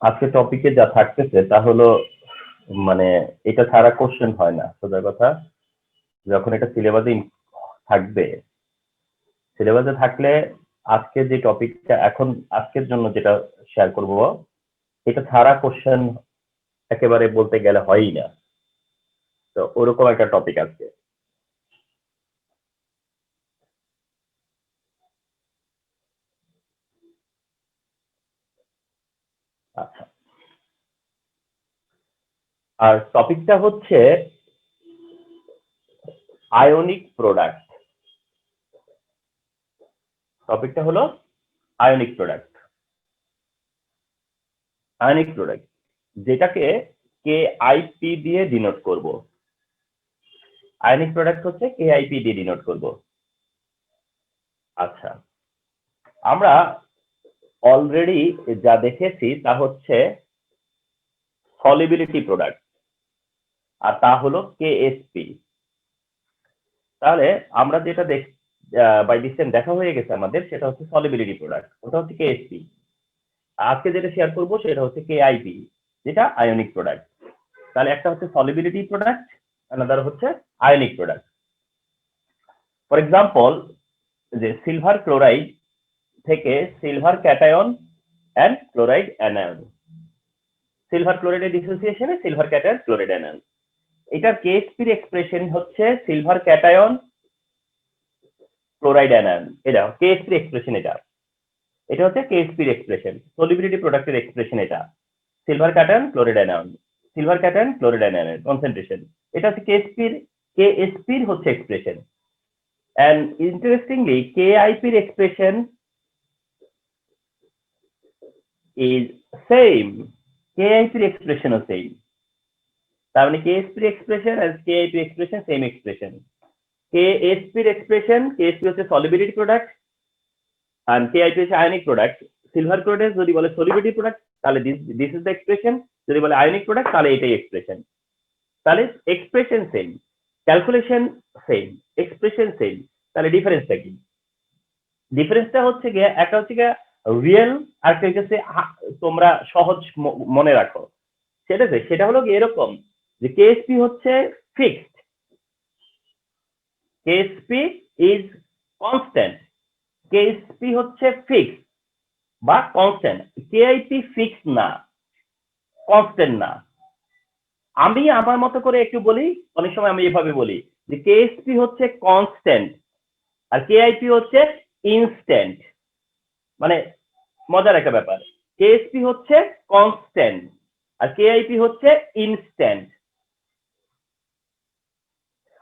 আজকে টপিকে যা থাকতেছে তা হলো মানে এটা ছাড়া কোশ্চেন হয় না। সোজা কথা, যখন এটা সিলেবাসে থাকবে, সিলেবাসে থাকলে আজকে যে টপিকটা এখন আজকের জন্য যেটা শেয়ার করব, এটা ছাড়া কোশ্চেন একেবারে বলতে গেলে হয়ই না। তো ওরকম একটা টপিক আজকে। আচ্ছা, আর টপিকটা হচ্ছে আয়নিক প্রোডাক্ট। টপিকটা হলো আয়নিক প্রোডাক্ট। আয়নিক প্রোডাক্ট যেটাকে কে আইপি দিয়ে ডিনোট করব। আয়নিক প্রোডাক্ট হচ্ছে কে আইপি দিয়ে ডিনোট করব। আচ্ছা, আমরা অলরেডি যা দেখেছি তা হচ্ছে সলিবিলিটি প্রোডাক্ট, আর তা হলো কেএসপি। তাহলে আমরা যেটা বাই ডিসটেন্স দেখা হয়ে গেছে আমাদের, সেটা হচ্ছে সলিবিলিটি প্রোডাক্ট, ওটা হচ্ছে কেএসপি। আজকে যেটা শেয়ার করবো সেটা হচ্ছে কেআইপি, যেটা আয়নিক প্রোডাক্ট। তাহলে একটা হচ্ছে সলিবিলিটি প্রোডাক্ট, আনাদার হচ্ছে আয়নিক প্রোডাক্ট। ফর এক্সাম্পল, যে সিলভার ক্লোরাইড থেকে silver cation and chloride anion, silver ক্লোরাইডের ডিসোসিয়েশনে সিলভার ক্যাটায়ন ক্লোরাইড অ্যানায়ন, এটার কেএসপির এক্সপ্রেশন হচ্ছে সিলভার ক্যাটায়ন ক্লোরাইড অ্যানায়ন। এটা কেএসপির এক্সপ্রেশন। এটা হচ্ছে কেএসপির এক্সপ্রেশন, সলিবিলিটি প্রোডাক্টের এক্সপ্রেশন। এটা silver cation chloride anion, silver cation chloride anion concentration. এটা হচ্ছে কেএসপির হচ্ছে এক্সপ্রেশন। এন্ড ইন্টারেস্টিংলি কেআইপির এক্সপ্রেশন ইজ সেম, কেআইপির এক্সপ্রেশনও সেম। তার মানে কেএসপির এক্সপ্রেশন আর কেআইপির এক্সপ্রেশন সেম এক্সপ্রেশন। কেএসপির এক্সপ্রেশন, কেএসপি হচ্ছে সলিবিলিটি প্রোডাক্ট আর কেআইপি হচ্ছে আয়নিক প্রোডাক্ট। সিলভার ক্লোরাইড যদি বলে সলিবিলিটি প্রোডাক্ট, তাহলে দিস ইজ দ্য এক্সপ্রেশন। যদি বলে আয়নিক প্রোডাক্ট, তাহলে এটাই এক্সপ্রেশন। তাহলে expression same, calculation same, expression same. তাহলে ডিফারেন্সটা কি? ডিফারেন্সটা হচ্ছে গিয়ে একটা হচ্ছে গিয়ে রিয়েল, আর একটা হচ্ছে তোমরা সহজ মনে রাখো। সেটা হলো এরকম যে কেএসপি হচ্ছে fixed, KSP is constant, KSP হচ্ছে ফিক্সড বা কনস্ট্যান্ট। কেআইপি ফিক্সড না, কনস্ট্যান্ট না। আমি আমার মতো করে একটু বলি, অনেক সময় আমি এভাবে বলি যে কেএসপি হচ্ছে কনস্ট্যান্ট আর কেআইপি হচ্ছে ইনস্ট্যান্ট। মানে মজার একটা ব্যাপার, কেএসপি হচ্ছে কনস্ট্যান্ট আর কেআইপি হচ্ছে ইনস্ট্যান্ট।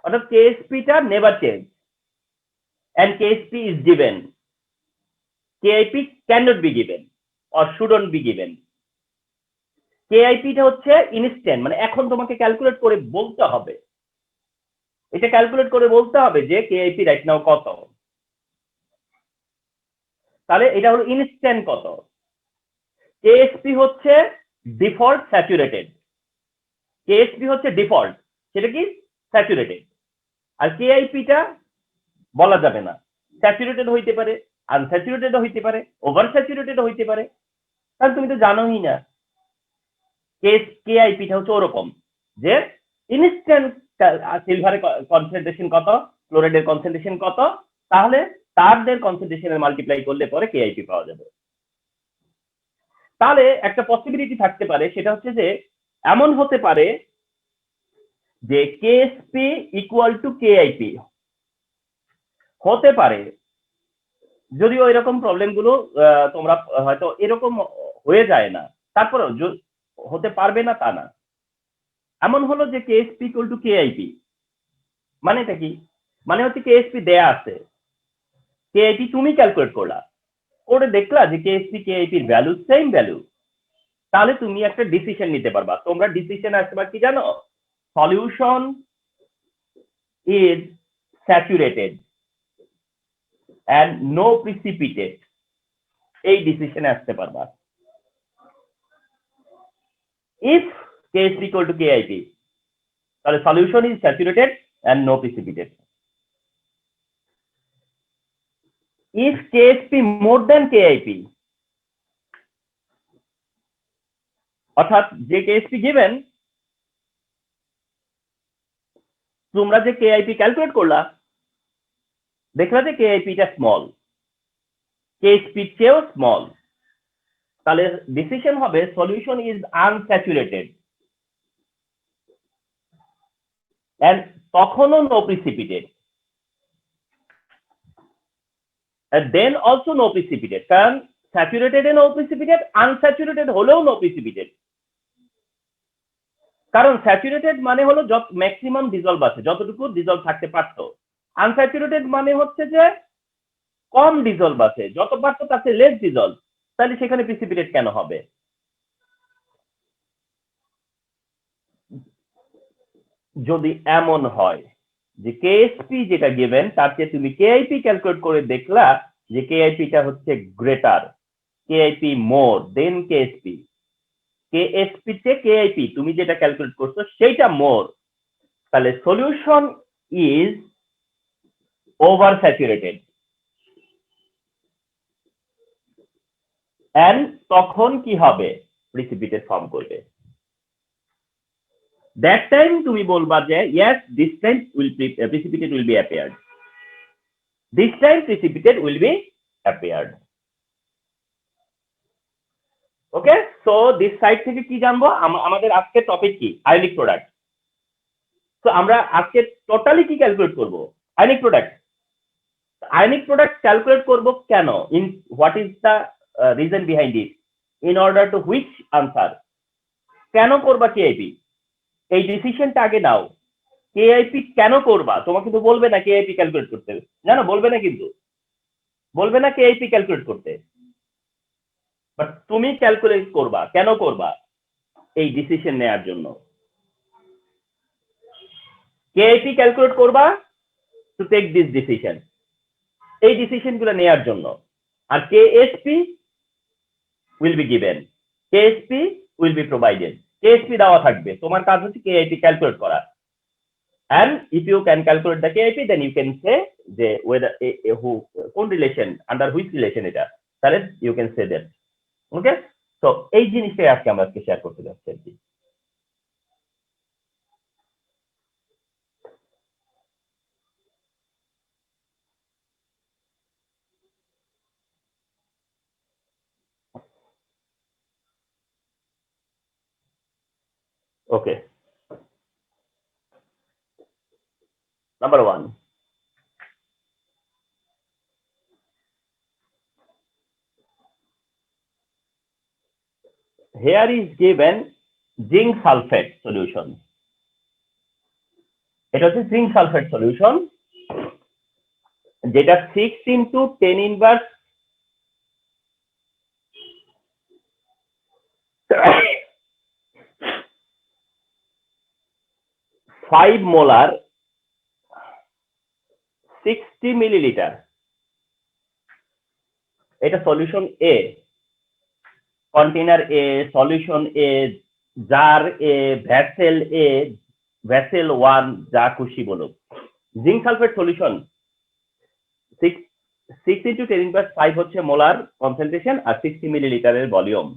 অর্থাৎ কেএসপিটা never change and KSP is given, KIP cannot be given or shouldn't be given. KIP টা হচ্ছে ইনস্ট্যান্ট, মানে এখন তোমাকে ক্যালকুলেট করে বলতে হবে, এটা ক্যালকুলেট করে বলতে হবে যে KIP রাইট নাও কত। তাহলে এটা হলো ইনস্ট্যান্ট কত। কেএসপি হচ্ছে ডিফল্ট স্যাচুরেটেড, কেএসপি হচ্ছে ডিফল্ট, সেটা কি স্যাচুরেটেড। আর কেআইপিটা বলা যাবে না, স্যাচুরেটেড হইতে পারে, আনস্যাচুরেটেড হইতে পারে, ওভার স্যাচুরেটেড হইতে পারে। তাহলে তুমি তো জানোই না। কেআইপিটা হচ্ছে ওরকম যে ইনস্ট্যান্ট সিলভারের কনসেন্ট্রেশন কত, ক্লোরাইডের কনসেন্ট্রেশন কত, তাহলে তারদের কনসেন্ট্রেশনের মাল্টিপ্লাই করলে পরে কেআইপি পাওয়া যাবে। তাহলে একটা পসিবিলিটি থাকতে পারে, সেটা হচ্ছে যে এমন হতে পারে যে কেএসপি ইকুয়াল টু কেআইপি হতে পারে। যদিও এরকম প্রবলেম গুলো তোমরা হয়তো এরকম হয়ে যায় না, তারপরেও হতে পারবে না তা না। এমন হলো যে কেএসপি ইকুয়াল টু কেআইপি, মানেটা কি? মানে হচ্ছে কেএসপি দেয়া আছে, কেআইপি তুমি ক্যালকুলেট করলা, করে দেখলা যে কেএসপি কেআইপির ভ্যালু সেম ভ্যালু, তাহলে তুমি একটা ডিসিশন নিতে পারবা। তোমরা ডিসিশন আসবা কি জানো? Solution is saturated and no precipitate, এই ডিসিশনে আসতে পারবা। If KSP equal to KIP, তাহলে solution is saturated and no precipitate. If KSP more than KIP, অর্থাৎ যে কেএসপি গিভেন, তোমরা যে কেআইপি ক্যালকুলেট করলা, দেখলা যে কেআইপিটা স্মল, কেএসপি চেয়েও স্মল, তাহলে ডিসিশন হবে সলিউশন ইজ আনস্যাচুরেটেড এন্ড তখনও নো প্রিসিপিটেট, দেন অলসো নো প্রিসিপিটেট, কারণ স্যাচুরেটেড এ নো প্রিসিপিটেট, আনস্যাচুরেটেড হলেও নো প্রিসিপিটেট। কারণ স্যাচুরেটেড মানে হলো যত ম্যাক্সিমাম ডিজলভ আছে, যতটুকু ডিজলভ থাকতে পারত। আনস্যাচুরেটেড মানে হচ্ছে যে কম ডিজলভ আছে, যত পারত তার চেয়ে লেস ডিজলভ, তাহলে সেখানে প্রিসিপিটেট কেন হবে? যদি এমন হয় যে কেএসপি যেটা গিভেন তার চেয়ে তুমি কেআইপি ক্যালকুলেট করে দেখলা যে কেআইপিটা হচ্ছে greater, KIP more than KSP, KSP তে কেআইপি তুমি যেটা ক্যালকুলেট করছো সেইটা মোর, তাহলে solution is over saturated and তখন কি হবে? প্রিসিপিটেট ফর্ম করবে। দ্যাট টাইম তুমি বলবা যে yes, this time precipitate will be appeared, this time precipitate will be appeared. Okay, so this side থেকে কি জানবো? আমাদের আজকের টপিক কি? Ionic product. তো আমরা আজকে টোটালি কি ক্যালকুলেট করব? Ionic product. Ionic product calculate করব কেন? In what is the reason behind it? In order to which answer? কেন করবা কেআইপি? এই ডিসিশনটা আগে নাও। কেআইপি কেন করবা? তোমাকে তো বলবে না কেআইপি ক্যালকুলেট করতে, জানো বলবে না, কিন্তু বলবে না কেআইপি ক্যালকুলেট করতে, বাট তুমি ক্যালকুলেট করবা। কেন করবা? এই ডিসিশন নেওয়ার জন্য। কেআইপি ক্যালকুলেট করবা টু টেক দিস ডিসিশন, এই ডিসিশন গুলো নেওয়ার জন্য। আর KSP will be given, KSP will be provided, KSP দেওয়া থাকবে, তোমার কাজ হচ্ছে কেআইপি ক্যালকুলেট করা। and if you can calculate the KIP, then you can say যে whether who কোন রিলেশন, আন্ডার হুইচ রিলেশন এটা, তাহলে you can say that. ওকে, তো এই জিনিসটাই আজকে আমরা শেয়ার করতে যাচ্ছি আর কি। ওকে, number 1, here is given zinc sulfate solution. এটা হচ্ছে জিঙ্ক সালফেট সলিউশন, যেটা 6 into 10 inverse 5 molar 60 milliliter, এটা সলিউশন এ, কন্টেনার এ, সলিউশন এ, জার এ, ভ্যাসেল এ, ভ্যাসেল 1, যা খুশি বলো। Zinc sulphate solution 6 into 10 inverse 5 হচ্ছে মোলার কনসেন্ট্রেশন আর 60 মিলিলিটারের ভলিউম।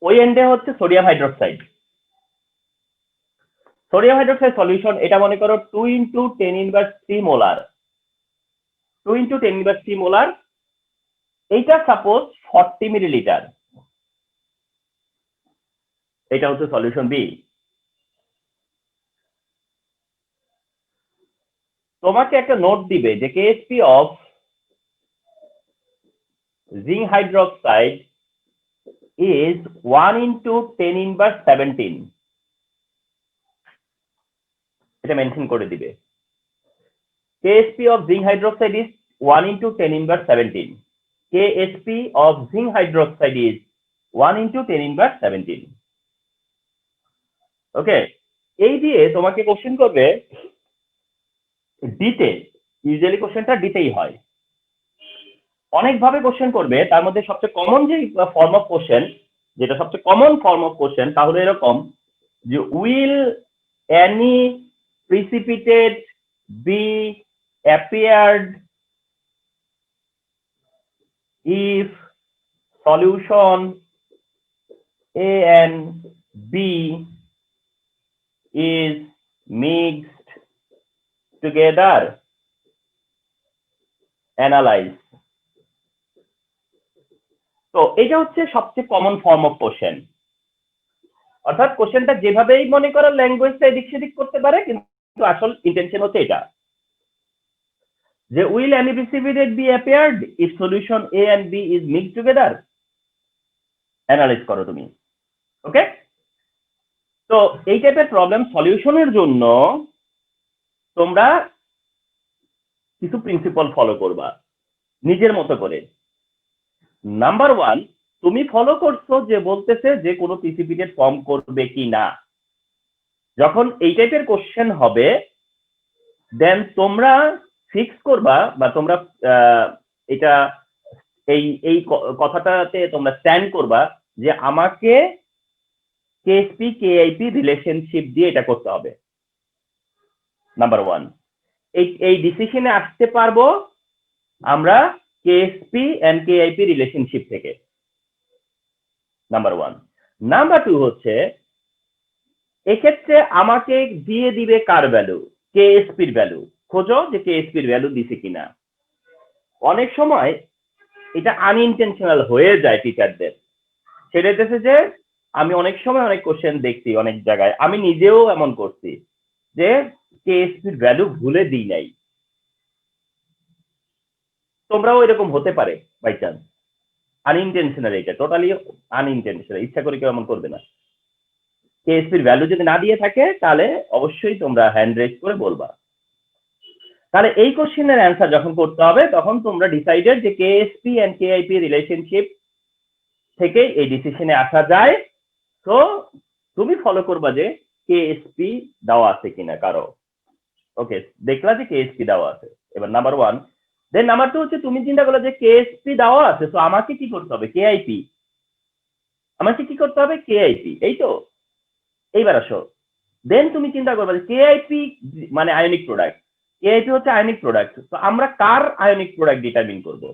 ওই এন্ডে হচ্ছে sodium hydroxide. Sodium hydroxide solution এটা মনে করো 2 into 10 inverse 3 molar, 2 into 10 inverse 3 molar, এইটা সাপোজ 40 মিলিলিটার, এটা হচ্ছে সলিউশন বি। তোমাকে একটা নোট দিবে যে KSP of zinc hydroxide is 1 into 10 inverse 17, এটা মেনশন করে দিবে। KSP of zinc hydroxide is 1 into 10 inverse 17, KSP of zinc hydroxide is 1 into 10 inverse 17. ওকে, এই দিয়ে তোমাকে কোশ্চেন করবে ডিতে, ইউজুয়ালি কোশ্চেনটা ডিতেই হয়, অনেকভাবে কোশ্চেন করবে। তার মধ্যে সবচেয়ে কমন যে ফর্ম অফ কোশ্চেন, যেটা সবচেয়ে কমন ফর্ম অফ কোশ্চেন, তাহলে এরকম যে will any precipitate be appeared if solution A and B is mixed together, analyze. তো এটা হচ্ছে সবচেয়ে কমন ফর্ম অফ কোশ্চেন, অর্থাৎ কোশ্চেনটা যেভাবেই মনে করো ল্যাঙ্গুয়েজটা এদিক সেদিক করতে পারে, কিন্তু আসল ইন্টেনশন হচ্ছে এটা যে will any precipitate be appeared if solution A and B is mixed together, analyse করো তুমি। ওকে, তো এই টাইপের প্রবলেম সলিউশনের জন্য তোমরা কিছু প্রিন্সিপাল ফলো করবা নিজের মতো করে। নাম্বার ওয়ান, তুমি ফলো করছো যে বলতেছে যে কোনো প্রিসিপিটেট ফর্ম করবে কি না। যখন এই টাইপের কোশ্চেন হবে দেন তোমরা ফিক্স করবা বা তোমরা এটা এই কথাটাতে তোমরা স্ট্যান্ড করবা যে আমাকে কেএসপি কেআইপি রিলেশনশিপ দিয়ে এটা করতে হবে। নাম্বার ওয়ান, এই ডিসিশনে আসতে পারবো আমরা কেএসপি এন্ড কেআইপি রিলেশনশিপ থেকে, নাম্বার ওয়ান। নাম্বার টু হচ্ছে এক্ষেত্রে আমাকে দিয়ে দিবে কার ভ্যালু, কেএসপির ভ্যালু। খোঁজো যে কেএসপির ভ্যালু দিছে কিনা। অনেক সময় এটা আনইনটেনশনাল হয়ে যায় টিচারদের, সেটা হচ্ছে যে আমি অনেক সময় অনেক কোশ্চেন দেখছি অনেক জায়গায়, আমি নিজেও এমন করছি যে কেএসপির ভ্যালু ভুলে দিই নাই। তোমরাও এরকম হতে পারে বাই চান্স, আনইনটেনশনাল, এটা টোটালি আনইনটেনশনাল, ইচ্ছা করে কেউ এমন করবে না। কেএসপির ভ্যালু যদি না দিয়ে থাকে তাহলে অবশ্যই তোমরা হ্যান্ড রেজ করে বলবা। তাহলে এই কোশ্চেনের অ্যান্সার যখন করতে হবে তখন তোমরা ডিসাইডেড যে কেএসপি এন্ড কেআইপি রিলেশনশিপ থেকে এই ডিসিশনে আসা যায়। তো তুমি ফলো করবা যে কেএসপি দেওয়া আছে কিনা কারো। ওকে, দেখলা যে কেএসপি দেওয়া আছে, এবার নাম্বার ওয়ান। দেন নাম্বার টু হচ্ছে তুমি চিন্তা করলে যে কেএসপি দেওয়া আছে, তো আমাকে কি করতে হবে, কেআইপি। আমাকে কি করতে হবে, কেআইপি, এই তো। এইবার আসো, দেন তুমি চিন্তা করবে যে কেআইপি মানে আয়নিক প্রোডাক্ট, কেআইপি হচ্ছে আয়নিক প্রোডাক্ট, তো আমরা কার আয়নিক প্রোডাক্ট ডিটারমিন করব,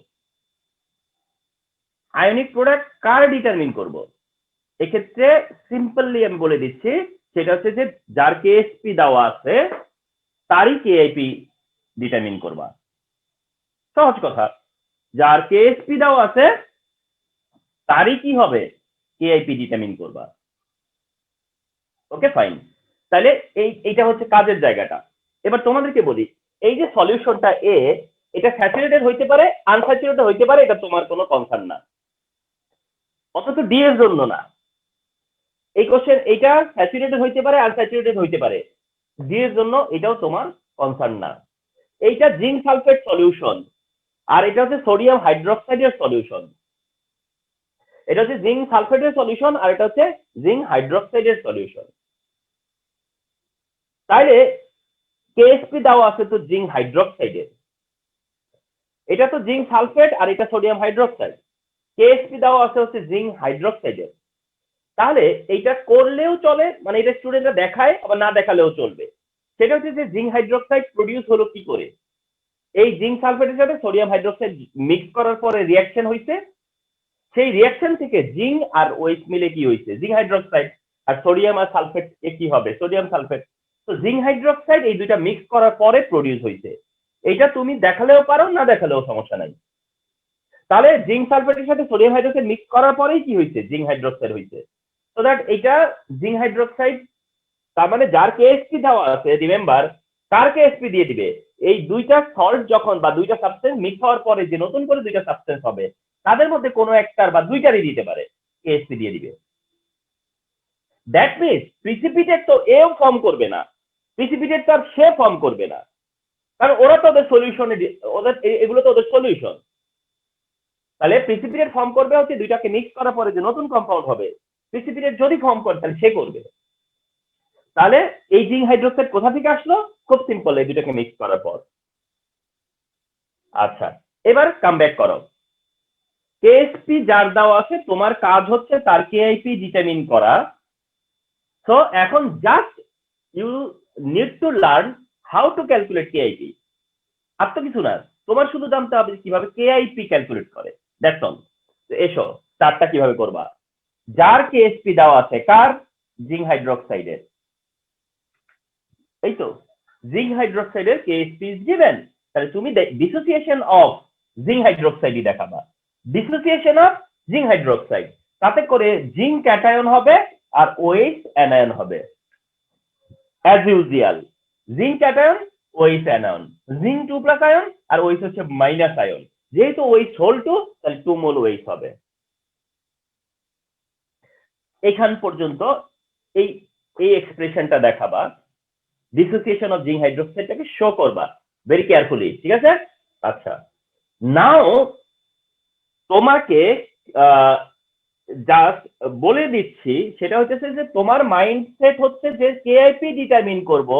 আয়নিক প্রোডাক্ট কার ডিটারমিন করব। এক্ষেত্রে সিম্পলি আমি বলে দিচ্ছি, সেটা হচ্ছে যে যার কেএসপি দেওয়া আছে তারই কেআইপি ডিটারমিন করবা। সহজ কথা, যার কেএসপি দেওয়া আছে তারই কি হবে, কেআইপি ডিটারমিন করবা। ওকে ফাইন, তাহলে এইটা হচ্ছে কাজের জায়গাটা। এবার তোমাদেরকে বলি, এই যে সলিউশনটা এ, এটা স্যাচুরেটেড হইতে পারে, আনস্যাচুরেটেড হইতে পারে, এটা তোমার কোনো কনসার্ন না, অথচ ডি এর জন্য না। এই কোশ্চেন এটা স্যাচুরেটেড হইতে পারে, আনস্যাচুরেটেড হইতে পারে, ডি এর জন্য এটাও তোমার কনসার্ন না। এইটা জিঙ্ক সালফেট সলিউশন, আর এটা হচ্ছে সোডিয়াম হাইড্রোক্সাইডের সলিউশন। এটা হচ্ছে জিঙ্ক সালফেটের সলিউশন, আর এটা হচ্ছে জিঙ্ক হাইড্রোক্সাইডের সলিউশন। তাইলে কেএসপি দেওয়া আছে তো জিঙ্ক হাইড্রোক্সাইডের, এটা তো জিঙ্ক সালফেট আর এটা সোডিয়াম হাইড্রোক্সাইড, কেএসপি দেওয়া আছে হচ্ছে জিঙ্ক হাইড্রোক্সাইডের। তাহলে এইটা করলেও চলে, মানে এটা স্টুডেন্টরা দেখায় আবার না দেখালেও চলবে। সেটা হচ্ছে যে জিঙ্ক হাইড্রোক্সাইড প্রডিউস হলো কি করে, এই জিঙ্ক সালফেটের সাথে সোডিয়াম হাইড্রোক্সাইড মিক্স করার পরে রিয়াকশন হইছে, সেই রিয়াকশন থেকে জিঙ্ক আর ওএইচ মিলে কি হইছে, জিঙ্ক হাইড্রোক্সাইড, আর সোডিয়াম আর সালফেট এ কি হবে, সোডিয়াম সালফেট। তো জিঙ্ক হাইড্রোক্সাইড এই দুইটা মিক্স করার পরে প্রডিউস হইছে। এটা তুমি দেখালেও পারো, না দেখালেও সমস্যা নাই। তাহলে জিঙ্ক সালফেটের সাথে সোডিয়াম হাইড্রোক্সাইড মিক্স করার পরেই কি হইছে, জিঙ্ক হাইড্রোক্সাইড হইছে। সো দ্যাট এটা জিঙ্ক হাইড্রোক্সাইড, তার মানে যার কেএসপি দেওয়া আছে, রিমেম্বার কার কেএসপি দিয়ে দিবে, এই দুইটা সল্ট যখন বা দুইটা সাবস্টেন্স মিক্স হওয়ার পরে যে নতুন করে দুইটা সাবস্টেন্স হবে তাদের মধ্যে কোনো একটার বা দুইটারই দিতে পারে, কেএসপি দিয়ে দিবে। দ্যাট মিনস প্রিসিপিটেট তো এও ফর্ম করবে না, প্রিসিপিটেট তো আর সে ফর্ম করবে না, কারণ ওরা তো ওদের সলিউশনে, ওদের এগুলো তো ওদের সলিউশন। তাহলে প্রিসিপিটেট ফর্ম করবে হচ্ছে দুইটাকে মিক্স করার পরে যে নতুন কম্পাউন্ড হবে, প্রিসিপিটেট যদি ফর্ম করে তাহলে সে করবে। তাহলে এই জিঙ্ক হাইড্রোক্সাইড কোথা থেকে আসলো, খুব সিম্পল, এই দুটাকে মিক্স করার পর। আচ্ছা, এবার কাম ব্যাক করো, কেএসপি যার দেওয়া আছে তোমার কাজ হচ্ছে তার কেআইপি ডিটারমিন করা। সো এখন just you need to learn how to calculate KIP, আর তো কিছু না, তোমার শুধু জানতে হবে কিভাবে কেআইপি ক্যালকুলেট করে। That's all. এসো চারটা কিভাবে করবা। যার কেএসপি দেওয়া আছে, কার? জিঙ্ক হাইড্রোক্সাইডের। এই তো জিঙ্ক হাইড্রোক্সাইডের কেএসপি ইজ গিভেন। তাহলে তুমি ডিসোসিয়েশন অফ জিঙ্ক হাইড্রোক্সাইডই দেখাবা। ডিসোসিয়েশন অফ জিঙ্ক হাইড্রোক্সাইড, তাতে করে জিঙ্ক ক্যাটায়ন হবে আর ওএইচ অ্যানায়ন হবে। As usual zinc cation, OH anion, zinc 2+ ion আর ওএইচ হচ্ছে মাইনাস আয়ন। যেহেতু ওএইচ হোল 2, তাহলে 2 মোল ওএইচ হবে। এখান পর্যন্ত এই এক্সপ্রেশনটা দেখাবা, ডিসোসিয়েশন অফ জিঙ্ক হাইড্রোক্সাইডটাকে শো করবা ভেরি কেয়ারফুলি, ঠিক আছে? আচ্ছা, নাও তোমাকে জাস্ট বলে দিচ্ছি, সেটা হচ্ছে যে তোমার মাইন্ডসেট হচ্ছে যে কেআইপি ডিটারমিন করব,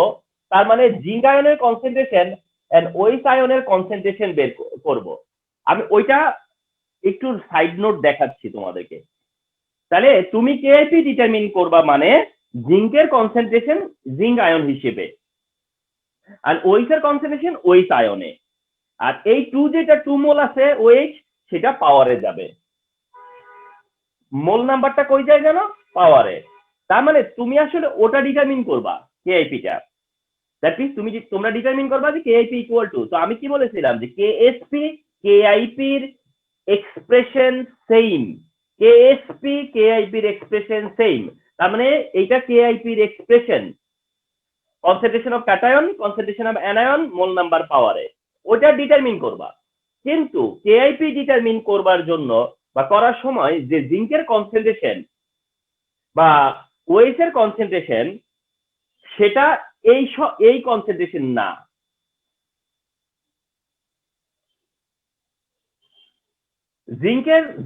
তার মানে জিঙ্ক আয়নের কনসেন্ট্রেশন এন্ড ওএইচ আয়নের কনসেন্ট্রেশন বের করব। আমি ওইটা একটু সাইড নোট দেখাচ্ছি তোমাদেরকে। তাহলে তুমি কেআইপি ডিটারমিন করবা মানে জিঙ্কের কনসেন্ট্রেশন জিঙ্ক আয়ন হিসেবে, আর ওএইচ এর কনসেন্ট্রেশন ওএইচ আয়নে, আর এই 2 যেটা 2 মোল আছে ওএইচ, সেটা পাওয়ারে যাবে। মোল নাম্বারটা কই যায় জানো? পাওয়ারে। তার মানে তুমি আসলে ওটা ডিটারমিন করবা, কেআইপিটা। দ্যাট মিন্স তোমরা ডিটারমিন করবা যে কেআইপি ইকুয়াল টু, তো আমি কি বলেছিলাম যে কেএসপি কেআইপির এক্সপ্রেশন সেম, কেএসপি কেআইপির এক্সপ্রেশন সেম। তার মানে এইটা কেআইপির expression, concentration of cation, concentration of anion, mole number পাওয়ারে, ওটা ডিটারমিন করবা। কিন্তু কেআইপি ডিটারমিন করবার জন্য বা করার সময় যে জিঙ্কের কনসেন্ট্রেশন বা ওএইচ এর কনসেন্ট্রেশন, সেটা এই কনসেন্ট্রেশন না।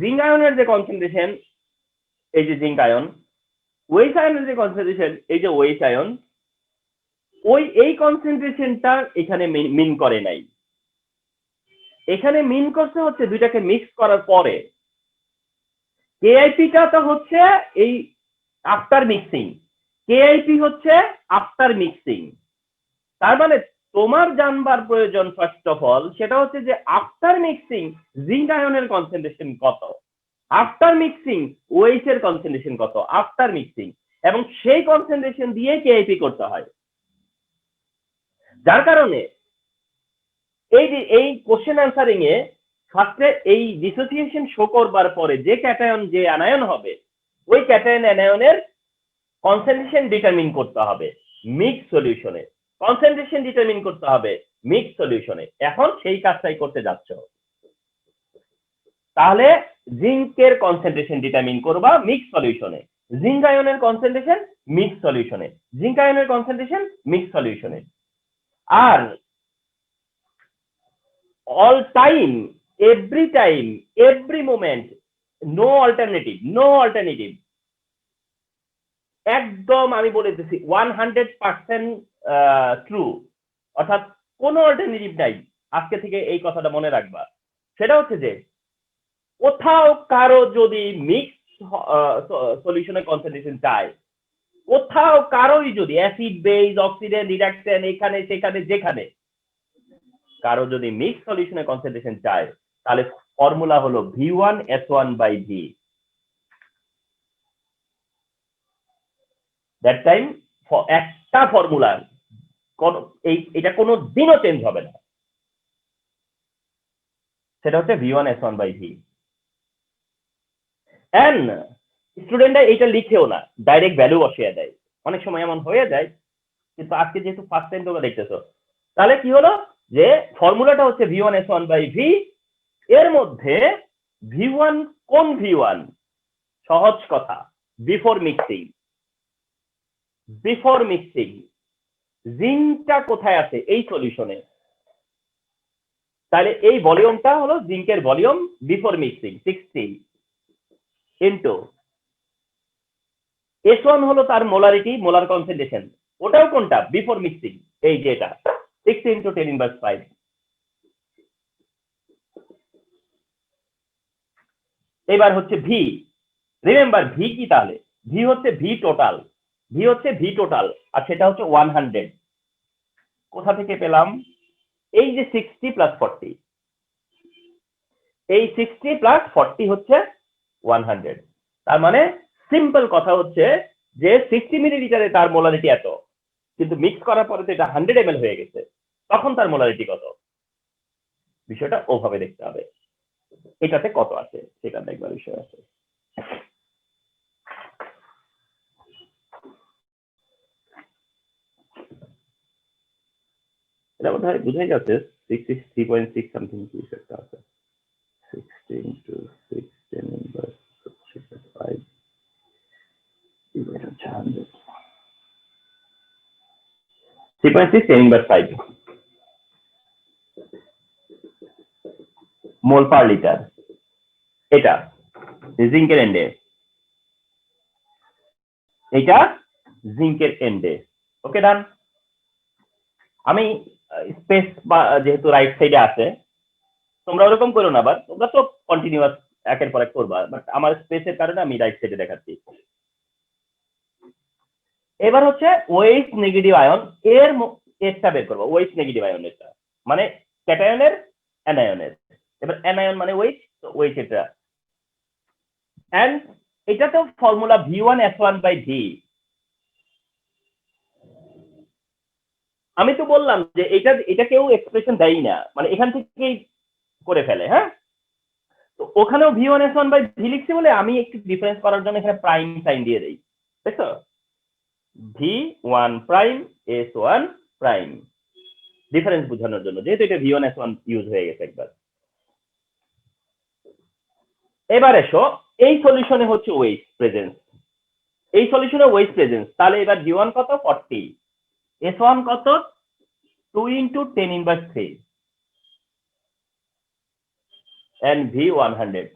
জিঙ্ক আয়নের যে কনসেন্ট্রেশন, এই যে জিঙ্ক আয়ন, ওএইচ আয়নের যে কনসেন্ট্রেশন, এই যে ওএইচ আয়ন, এই কনসেন্ট্রেশনটা এখানে মিন করে নাই। এখানে মিন করতে হচ্ছে দুইটাকে মিক্স করার পরে। কেআইপিটা তো হচ্ছে এই আফটার মিক্সিং, কেআইপি হচ্ছে আফটার মিক্সিং। তার মানে তোমার জানবার প্রয়োজন ফার্স্ট অফ অল, সেটা হচ্ছে যে আফটার মিক্সিং জিঙ্ক আয়নের কনসেন্ট্রেশন কত, আফটার মিক্সিং ওএইচ এর কনসেন্ট্রেশন কত, আফটার মিক্সিং, এবং সেই কনসেন্ট্রেশন দিয়ে কেআইপি করতে হয়। যার কারণে এই কোশ্চেন অ্যান্সারিং এ ফার্স্টে এই ডিসোসিয়েশন শো করবার পরে যে ক্যাটায়ন যে অ্যানায়ন হবে, ওই ক্যাটায়ন অ্যানায়নের কনসেন্ট্রেশন ডিটারমিন করতে হবে মিক্স সলিউশনে, কনসেন্ট্রেশন ডিটারমিন করতে হবে মিক্স সলিউশনে। এখন সেই কাজটাই করতে যাচ্ছ। তাহলে জিঙ্কের কনসেন্ট্রেশন ডিটারমিন করবা মিক্স সলিউশনে, জিঙ্ক আয়নের কনসেন্ট্রেশন মিক্স সলিউশনে, জিঙ্ক আয়নের কনসেন্ট্রেশন মিক্স সলিউশনে। আর all time, every time, every moment, no alternative, একদম আমি বলে দিচ্ছি 100% ট্রু, অর্থাৎ কোনো অল্টারনেটিভ নাই। আজকে থেকে এই কথাটা মনে রাখবা। সেটা হচ্ছে যে কোথাও কারো যদি মিক্স সলিউশনের কনসেন্ট্রেশন চায়, কোথাও কারোই যদি অ্যাসিড বেজ অক্সিডেন্ট রিডাকশন এখানে সেখানে যেখানে কারো যদি মিক্স সলিউশনের কনসেন্ট্রেশন চায়, তাহলে ফর্মুলা হলো V1S1/V। দ্যাট টাইম একটা ফর্মুলা, এটা কোনো দিনও চেঞ্জ হবে না, সেটা হচ্ছে V1S1/V। এন্ড স্টুডেন্টরা এটা লিখেও না, ডাইরেক্ট ভ্যালু বসিয়ে দেয়। অনেক সময় এমন হয়ে যায়, কিন্তু আজকে যেহেতু ফার্স্ট টাইম তোমরা দেখতেছো, তাহলে কি হলো যে ফর্মুলাটা হচ্ছে V1S1/V। এর মধ্যে V1 কোন V1? সহজ কথা, বিফোর মিক্সিং জিঙ্কটা কোথায় আছে? এই সলিউশনে। তাহলে এই ভলিউমটা হলো জিঙ্কের volume before mixing 60 into S1 হলো তার মোলারিটি, মোলার কনসেন্ট্রেশন, ওটাও কোনটা? বিফোর মিক্সিং, এই যে এটা 60 × 10⁵। এবার হচ্ছে ভি, রিমেম্বার ভি কি? তাহলে ভি হচ্ছে ভি টোটাল, আর সেটা হচ্ছে 100। কোথা থেকে পেলাম? এই যে 60 + 40, এই 60 প্লাস 40 হচ্ছে 100। তার মানে সিম্পল কথা হচ্ছে যে 60 মিলিলিটারে তার মোলারিটি এত, কিন্তু মিক্স করার পরে তো এটা 100 ml হয়ে গেছে, তখন তার মোলারিটি কত? বিষয়টা ওভাবে দেখতে হবে, এটাতে কত আছে সেটা দেখবার বিষয় আছে। এটা বোধ হয় বুঝাই যাচ্ছে 3.6 সামথিং কি একটা আছে। 60 into 6 10 inverse 5 divided by 100 3.6 10 inverse 5 mole per litre. এটা জিঙ্কের এন্ডে, এটা জিঙ্কের এন্ডে। ওকে ডান। আমি স্পেস বা যেহেতু রাইট সাইডে আছে, তোমরা ওরকম করো না, আবার তোমরা তো কন্টিনিউয়াস একের পর এক করবা, বাট আমার স্পেসের কারণে আমি রাইট সাইডে দেখাচ্ছি। এবার হচ্ছে ওএইচ নেগেটিভ আয়ন এর এরটা বের করবো, ওএইচ নেগেটিভ আয়নেরটা মানে ক্যাটায়নের অ্যানায়নের। এবার অ্যানায়ন মানে ওএইচ, তো ওএইচ এটা, এন্ড এটা তো ফর্মুলা V1S1/V। আমি তো বললাম যে এটা কেউ এক্সপ্রেশন দেয় না, মানে এখান থেকেই করে ফেলে। হ্যাঁ, তো ওখানেও V1S1/V লিখছি বলে আমি একটু ডিফারেন্স করার জন্য এখানে প্রাইম সাইন দিয়ে দেই, দেখছো? V1 prime S1 prime, difference বোঝানোর জন্য, যেহেতু এটা V1S1 ইউজ হয়ে গেছে একবার। এবার এসো, এই সলিউশনে হচ্ছে ওয়েট প্রেজেন্স, এই সলিউশনে ওয়েট প্রেজেন্স, তাহলে এবার V1 কত 40, S1 কত 2 into 10 inverse 3 and V 100।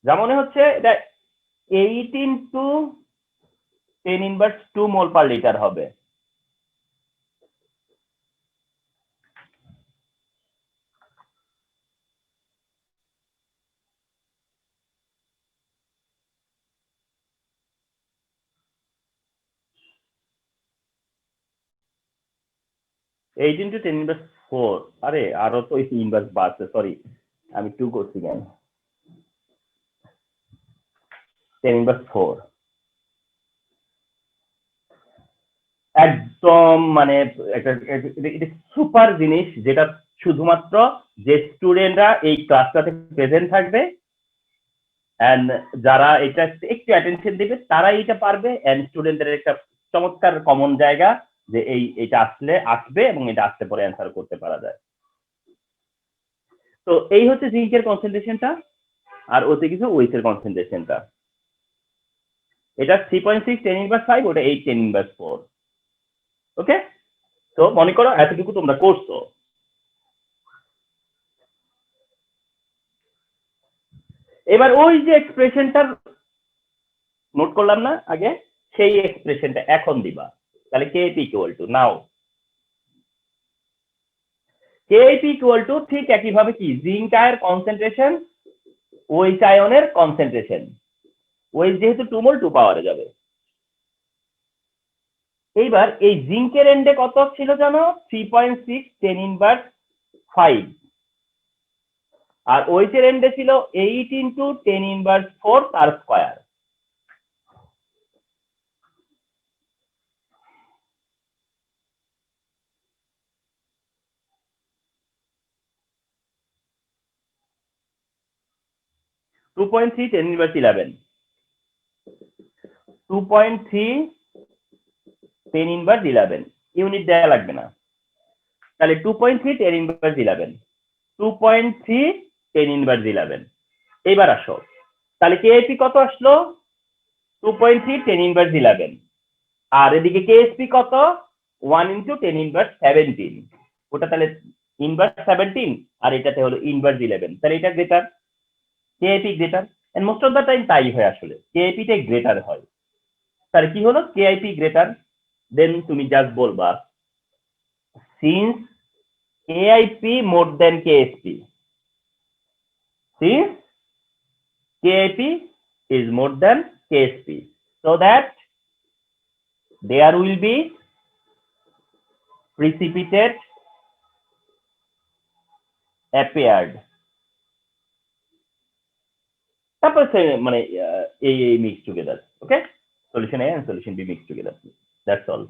যা মনে হচ্ছে এটা 8 into 10 inverse 2 মোল পার লিটার হবে। এইট ইন্টু 10 ইনভার্স 4, আরে আরো তো ইনভার্স বাড়ছে, সরি আমি 2 করছি কেন, 10 ইনভার্স 4 একদম মানে একটা সুপার জিনিস, যেটা শুধুমাত্র যে স্টুডেন্টরা এই ক্লাসটাতে প্রেজেন্ট থাকবে এন্ড যারা এটা একটু অ্যাটেনশন দিবে তারা এটা পারবে, এন্ড স্টুডেন্টদের একটা চমৎকার কমন জায়গা যে এটা আসবে এবং এটা আসতে পরে অ্যান্সার করতে পারা যায়। তো এই হচ্ছে জিঙ্কের কনসেন্ট্রেশনটা, আর ওতে কিছু ওয়েটের কনসেন্ট্রেশনটা, এটা 3.6 10 ইনভার্স 5, ওটা 8 10 ইনভার্স 4। ওকে, তো মনে করো এতটুকু তোমরা করছো। এবার ওই যে এক্সপ্রেশনটার নোট করলাম না আগে, সেই এক্সপ্রেশনটা এখন দিবা, তাহলে KP equal to, now KP equal to ঠিক একইভাবে কি জিঙ্ক আয়ের কনসেন্ট্রেশন ওইচ আয়নের কনসেন্ট্রেশন, ওই যেহেতু 2 মোল 2 পাওয়ারে যাবে। এইবার এই জিঙ্কের এন্ডে কত ছিল জানো, 3.6 10 ইনভার্স 5, আর ওইচের এন্ডে ছিল 8 into 10 ইনভার্স 4 তার square. To 2.3 10 inverse 11, 2.3 10 inverse 11, unit দেয়া লাগবে না, তাহলে 2.3 10 ইনভার্স 11, 2.3 10 ইনভার্স 11। এইবার আসো, তাহলে KP কত আসলো 2.3 10 ইনভার্স 11, আর এদিকে KSP কত 1 into 10 ইনভার্স 17, ওটা তাহলে ইনভার্স 17 আর এটাতে হলো ইনভার্স 11, তাহলে এটা greater, KP greater, and most of the time তাই হয় আসলে, KP টাই গ্রেটার হয়। তাহলে কি হলো KIP গ্রেটার, দেন তুমি জাস্ট বলবা since KIP more than KSP, since KIP is more than KSP, so that there will be precipitate appeared, তারপর মানে এই mix together, okay, solution A and solution B mixed together, that's all.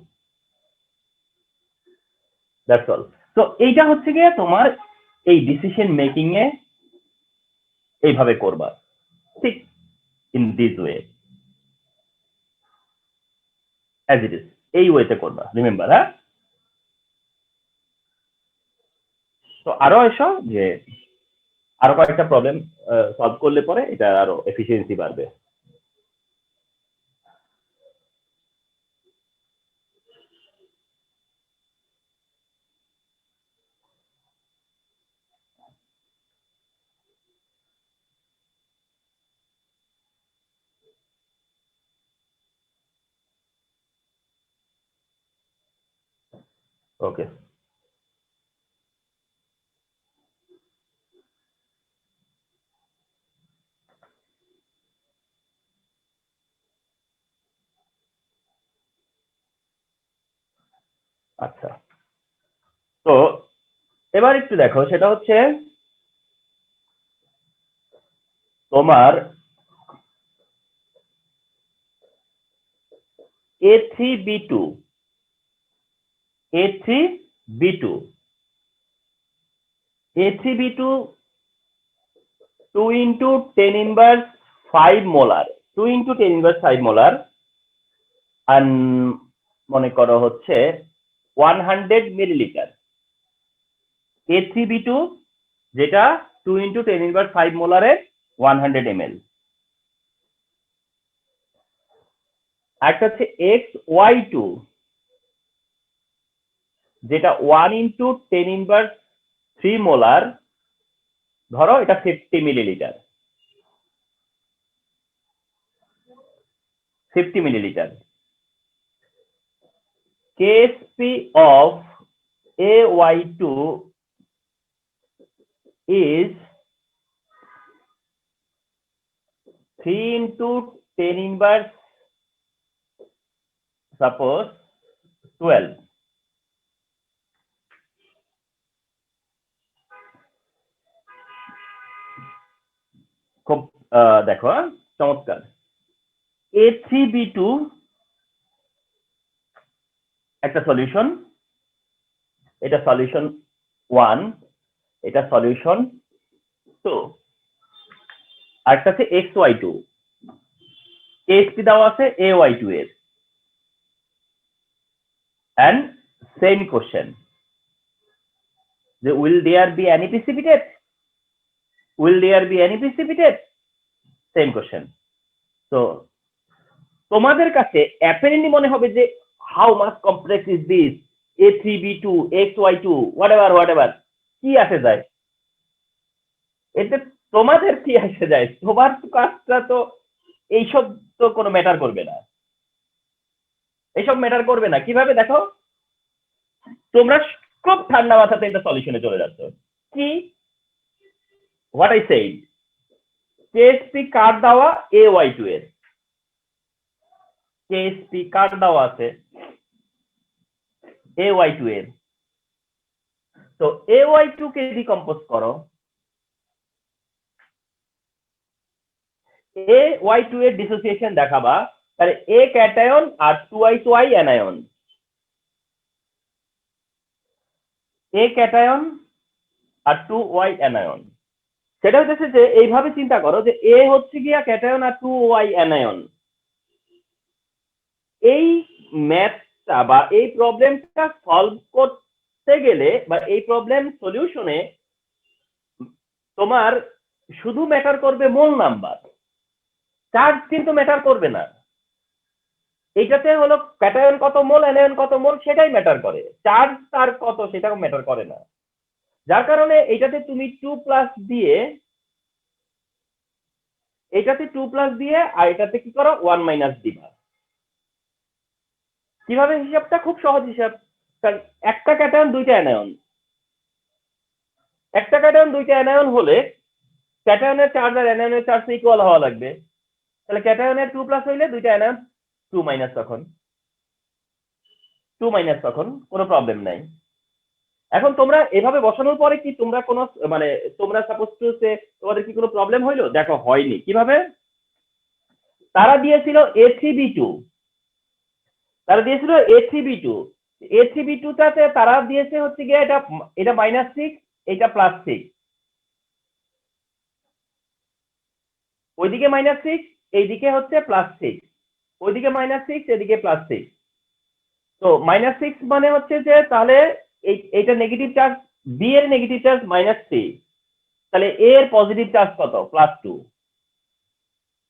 তো এইটা হচ্ছে গিয়ে তোমার এই ডিসিশন মেকিং এ এইভাবে করবা, ঠিক in this way, as it is, এই ওয়েতে করবা, রিমেম্বার। হ্যাঁ, তো আরো এসো যে আরো কয়েকটা প্রবলেম সলভ করলে পরে এটা আরো এফিসিয়েন্সি বাড়বে। ওকে, আচ্ছা, তো এবার একটু দেখো, সেটা হচ্ছে তোমার A3B2 2 into 10 inverse 5 molar, 2 into 10 inverse 5 molar, আর মনে করো হচ্ছে 100 মিলিলিটার। A3B2 যেটা 2 into 10 inverse 5 মোলারের 100 ml। একটা হচ্ছে XY2 যেটা 1 into 10 inverse 3 মোলার, ধরো এটা 50 millilitre, 50 millilitre. KSP of AY2 is 3 into 10 inverse suppose 12। খুব দেখো, চমৎকার। A3B2 একটা সলিউশন, এটা সলিউশন 1, এটা সলিউশন 2, আর একটা আছে XY2, KSP দেওয়া আছে AY2 এর, and same question, যে will there be any precipitate, same question। তো তোমাদের কাছে অ্যাপারেন্টলি মনে হবে যে how much complex is this, A3B2 XY2 whatever, কি আসে যায় এতে, তোমাদের কি আসে যায়, তোমার কাজটা তো এইসব তো কোনো ম্যাটার করবে না, এইসব ম্যাটার করবে না। কিভাবে দেখো, তোমরা খুব ঠান্ডা মাথাতে একটা সলিউশনে চলে যাচ্ছ। কি, what I said, KSP card দেওয়া AY2 এর, কেএসপি কার্ড দেওয়া আছে AY2 এর, তো AY2 কে ডিকম্পোজ করো, AY2 এর ডিসোসিয়েশন দেখাবা, তাহলে A ক্যাটায়ন আর 2Y অ্যানায়ন, A ক্যাটায়ন আর 2Y অ্যানায়ন। সেটা হচ্ছে যে এইভাবে চিন্তা করো যে A হচ্ছে গিয়া ক্যাটায়ন আর 2Y অ্যানায়ন। এই ম্যাথটা বা এই প্রবলেমটা সলভ করতে গেলে বা এই প্রবলেম সলিউশনে তোমার শুধু ম্যাটার করবে মোল নাম্বার, চার্জ কিন্তু ম্যাটার করবে না। এইটাতে হলো ক্যাটায়ন কত মোল, অ্যানায়ন কত মোল, সেটাই ম্যাটার করে, চার্জ তার কত সেটাও ম্যাটার করে না। যার কারণে এইটাতে তুমি 2+ দিয়ে, এটাতে 2+ দিয়ে আর এটাতে কি করো 1- দিবা। কিভাবে হিসাবটা, খুব সহজ হিসাব, কারণ একটা ক্যাটায়ন দুইটা অ্যানায়ন, একটা ক্যাটায়ন দুইটা অ্যানায়ন হলে ক্যাটায়নের চার্জ আর অ্যানায়নের চার্জ ইকুয়াল হওয়া লাগবে, তাহলে ক্যাটায়নের 2+ হইলে দুইটা অ্যানায়ন 2- তখন 2 মাইনাস তখন কোনো প্রবলেম নাই। এখন তোমরা এভাবে বসানোর পরে কি তোমরা কোনো মানে তোমরা সাপোজ টু সে তোমাদের কি কোনো প্রবলেম হইলো? দেখো হয়নি। কিভাবে? তারা দিয়েছিল A3B2, তারা দিয়েছিল A3B2, A3B2 টাতে তারা দিয়েছে হচ্ছে গিয়ে এটা এটা -6, এটা +6, ওইদিকে -6, এইদিকে হচ্ছে +6, ওইদিকে -6, এদিকে +6। তো -6 মানে হচ্ছে যে তাহলে এইটা নেগেটিভ চার্জ, বি এর নেগেটিভ চার্জ -3, তাহলে এ এর পজিটিভ চার্জ কত? +2।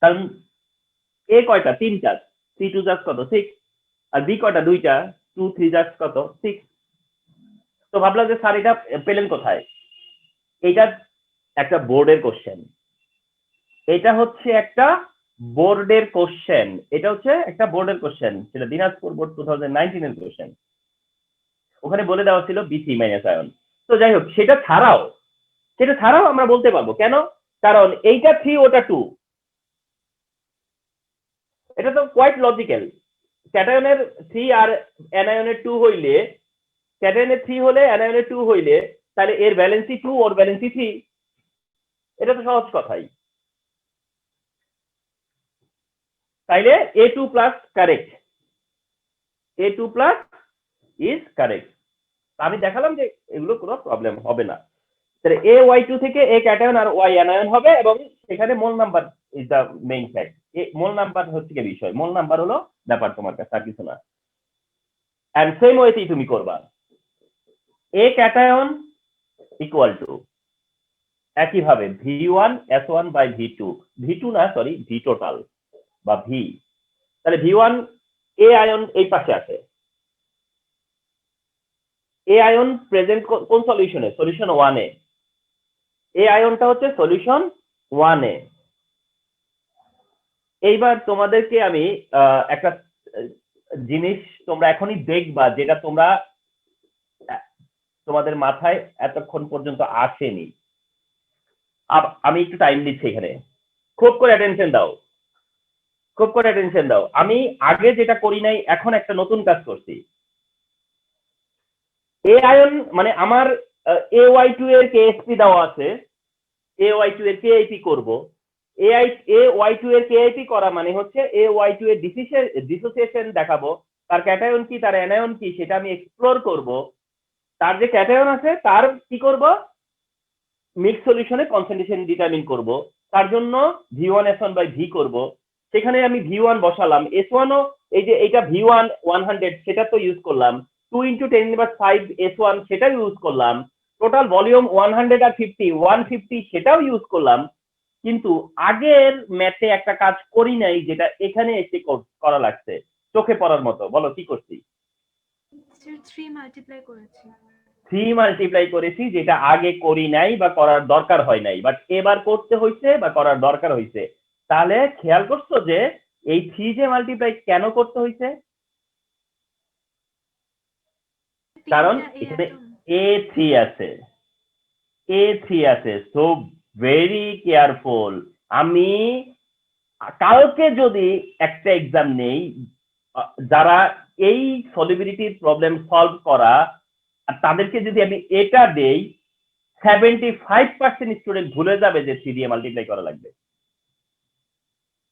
কারণ এ কয়টা? 3টা, 3 2 চার্জ কত? 6। আর বি কয়টা? 2টা, 2 3 চার্জ কত? 6। তো ভাবলাম যে স্যার এটা পেলেন কোথায়? এটা একটা বোর্ডের কোশ্চেন, এটা হচ্ছে একটা বোর্ডের কোশ্চেন, এটা হচ্ছে একটা বোর্ডের কোশ্চেন, সেটা দিনাজপুর বোর্ড 2019 এর কোশ্চেন। ওখানে বলে দেওয়া ছিল বি3 মাইনাস আয়ন। তো যাই হোক, সেটা ছাড়াও আমরা বলতে পারবো। কেন? কারণ এইটা 3, ওটা 2, এটা তো কোয়াইট লজিক্যাল। ক্যাটায়নের 3 আর অ্যানায়নের 2 হইলে, ক্যাটায়নের 3 হলে অ্যানায়নের 2 হইলে, তাহলে এর ভ্যালেন্সি 2, ওর ভ্যালেন্সি 3। এটা তো সহজ কথাই। তাইলে A2 plus correct, A2 plus is correct. আমি দেখালাম যে এগুলো কোনো প্রবলেম হবে না। তাহলে AY2 থেকে A ক্যাটায়ন আর Y অ্যানায়ন হবে, এবং সেখানে mole number is the main fact. Mole number হচ্ছে কি বিষয়, মোল নাম্বার হলো ব্যাপার তোমার কাছে, আর কিছু না। এন্ড সেম ওয়েতেই তুমি করবা। A ক্যাটায়ন ইকুয়াল টু একইভাবে V1S1/V2, V2 না সরি, V টোটাল বা V। তাহলে V1 A আয়ন এই পাশে আছে, এ আয়ন প্রেজেন্ট কোন সলিউশনে? সলিউশন 1 এ। এ আয়নটা হচ্ছে সলিউশন 1 এ। এইবার তোমাদেরকে আমি একটা জিনিস তোমরা এখনই দেখবা, যেটা তোমরা তোমাদের মাথায় এতক্ষণ পর্যন্ত আসেনি। আমি একটু টাইম দিচ্ছি এখানে, খুব করে অ্যাটেনশন দাও, খুব করে অ্যাটেনশন দাও। আমি আগে যেটা করি নাই, এখন একটা নতুন কাজ করছি। এ আয়ন মানে আমার AY2 এর কেএসপি দেওয়া আছে, AY2 এর কেআইপি করব। AY2 এর কেআইপি করা মানে হচ্ছে AY2 এর ডিসোসিয়েশন দেখাবো, তার ক্যাটায়ন কি, তার অ্যানায়ন কি, সেটা আমি এক্সপ্লোর করব। তার যে ক্যাটায়ন আছে তার কি করব? মিক্স সলিউশনে কনসেন্ট্রেশন ডিটারমিন করব। তার জন্য V1S1/V করব। সেখানে আমি V1 বসালাম, S1 ও এই যে এটা V1 100 সেটা তো ইউজ করলাম, 2 × 10⁵ S1 সেটাও ইউজ করলাম, টোটাল ভলিউম 100 আর 50 150 সেটাও ইউজ করলাম। কিন্তু আগের ম্যাথে একটা কাজ করি নাই, যেটা এখানে এসে করা লাগছে, চোখে পড়ার মতো। বলো কি করছি? 3 মাল্টিপ্লাই করেছি। 3 মাল্টিপ্লাই করেছি, যেটা আগে করি নাই বা করার দরকার হয় নাই, বাট এবার করতে হয়েছে বা করার দরকার হয়েছে। তাহলে খেয়াল করছো যে এই 3 যে মাল্টিপ্লাই কেন করতে হয়েছে? কারণ এখানে A3 আছে, A3 আছে। So very careful. আমি কালকে যদি একটা এক্সাম নেই, যারা এই সলিবিলিটির প্রবলেম সলভ করা, তাদেরকে যদি আমি এটা দেই, 75% স্টুডেন্ট ভুলে যাবে যে 3 দিয়ে মাল্টিপ্লাই করা লাগবে।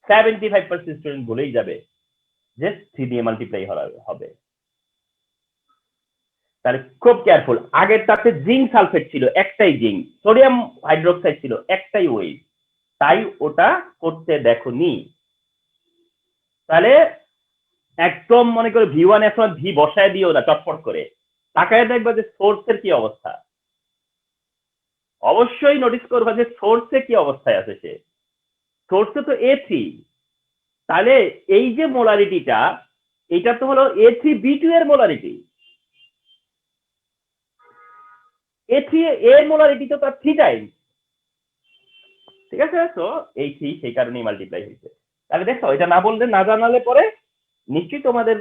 75% স্টুডেন্ট ভুলেই যাবে যে 3 দিয়ে মাল্টিপ্লাই হবে। তাহলে খুব কেয়ারফুল। আগেরটাতে জিঙ্ক সালফেট ছিল একটাই, জিঙ্ক, সোডিয়াম হাইড্রোক্সাইড ছিল একটাই ওয়েভ, তাই ওটা করতে দেখোনি। তাহলে একদম মনে করে V1S1 বসায় দিও না চটপট করে, তাকায় দেখবা যে সোর্সের কি অবস্থা। অবশ্যই নোটিস করবা যে সোর্সে কি অবস্থায় আছে সে। সোর্সে তো A3, তাহলে এই যে মোলারিটিটা, এটা তো হলো A3B2 এর মোলারিটি। A3 এর মোলারিটি তো তার 3 টাইম, ঠিক আছে? তো এই 3 সেই কারণেই মাল্টিপ্লাই হয়েছে। তাহলে দেখো, এটা না বললে, না জানালে পরে নিশ্চয়ই তোমাদের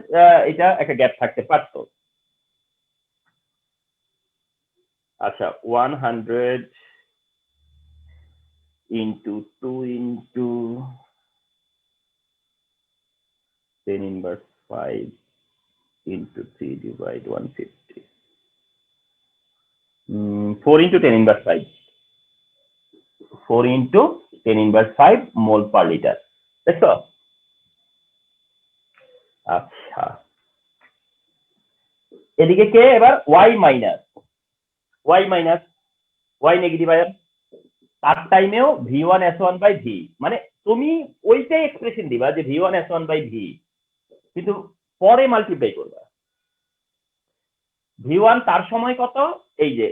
এটা একটা গ্যাপ থাকতে পারতো। আচ্ছা, 100 into 2 into 10⁵ into 3 divide 150. 4 into 10 inverse 5. 4 into 10 inverse 5 mole per liter. দেখছো? আচ্ছা, এদিকে কে এবার y minus y negative ion, তার টাইমেও v1 s1 বাই v, মানে তুমি ওইটাই এক্সপ্রেশন দিবা যে v1 s1 বাই v, কিন্তু পরে মাল্টিপ্লাই করবা। v1 তার সময় কত, এই যে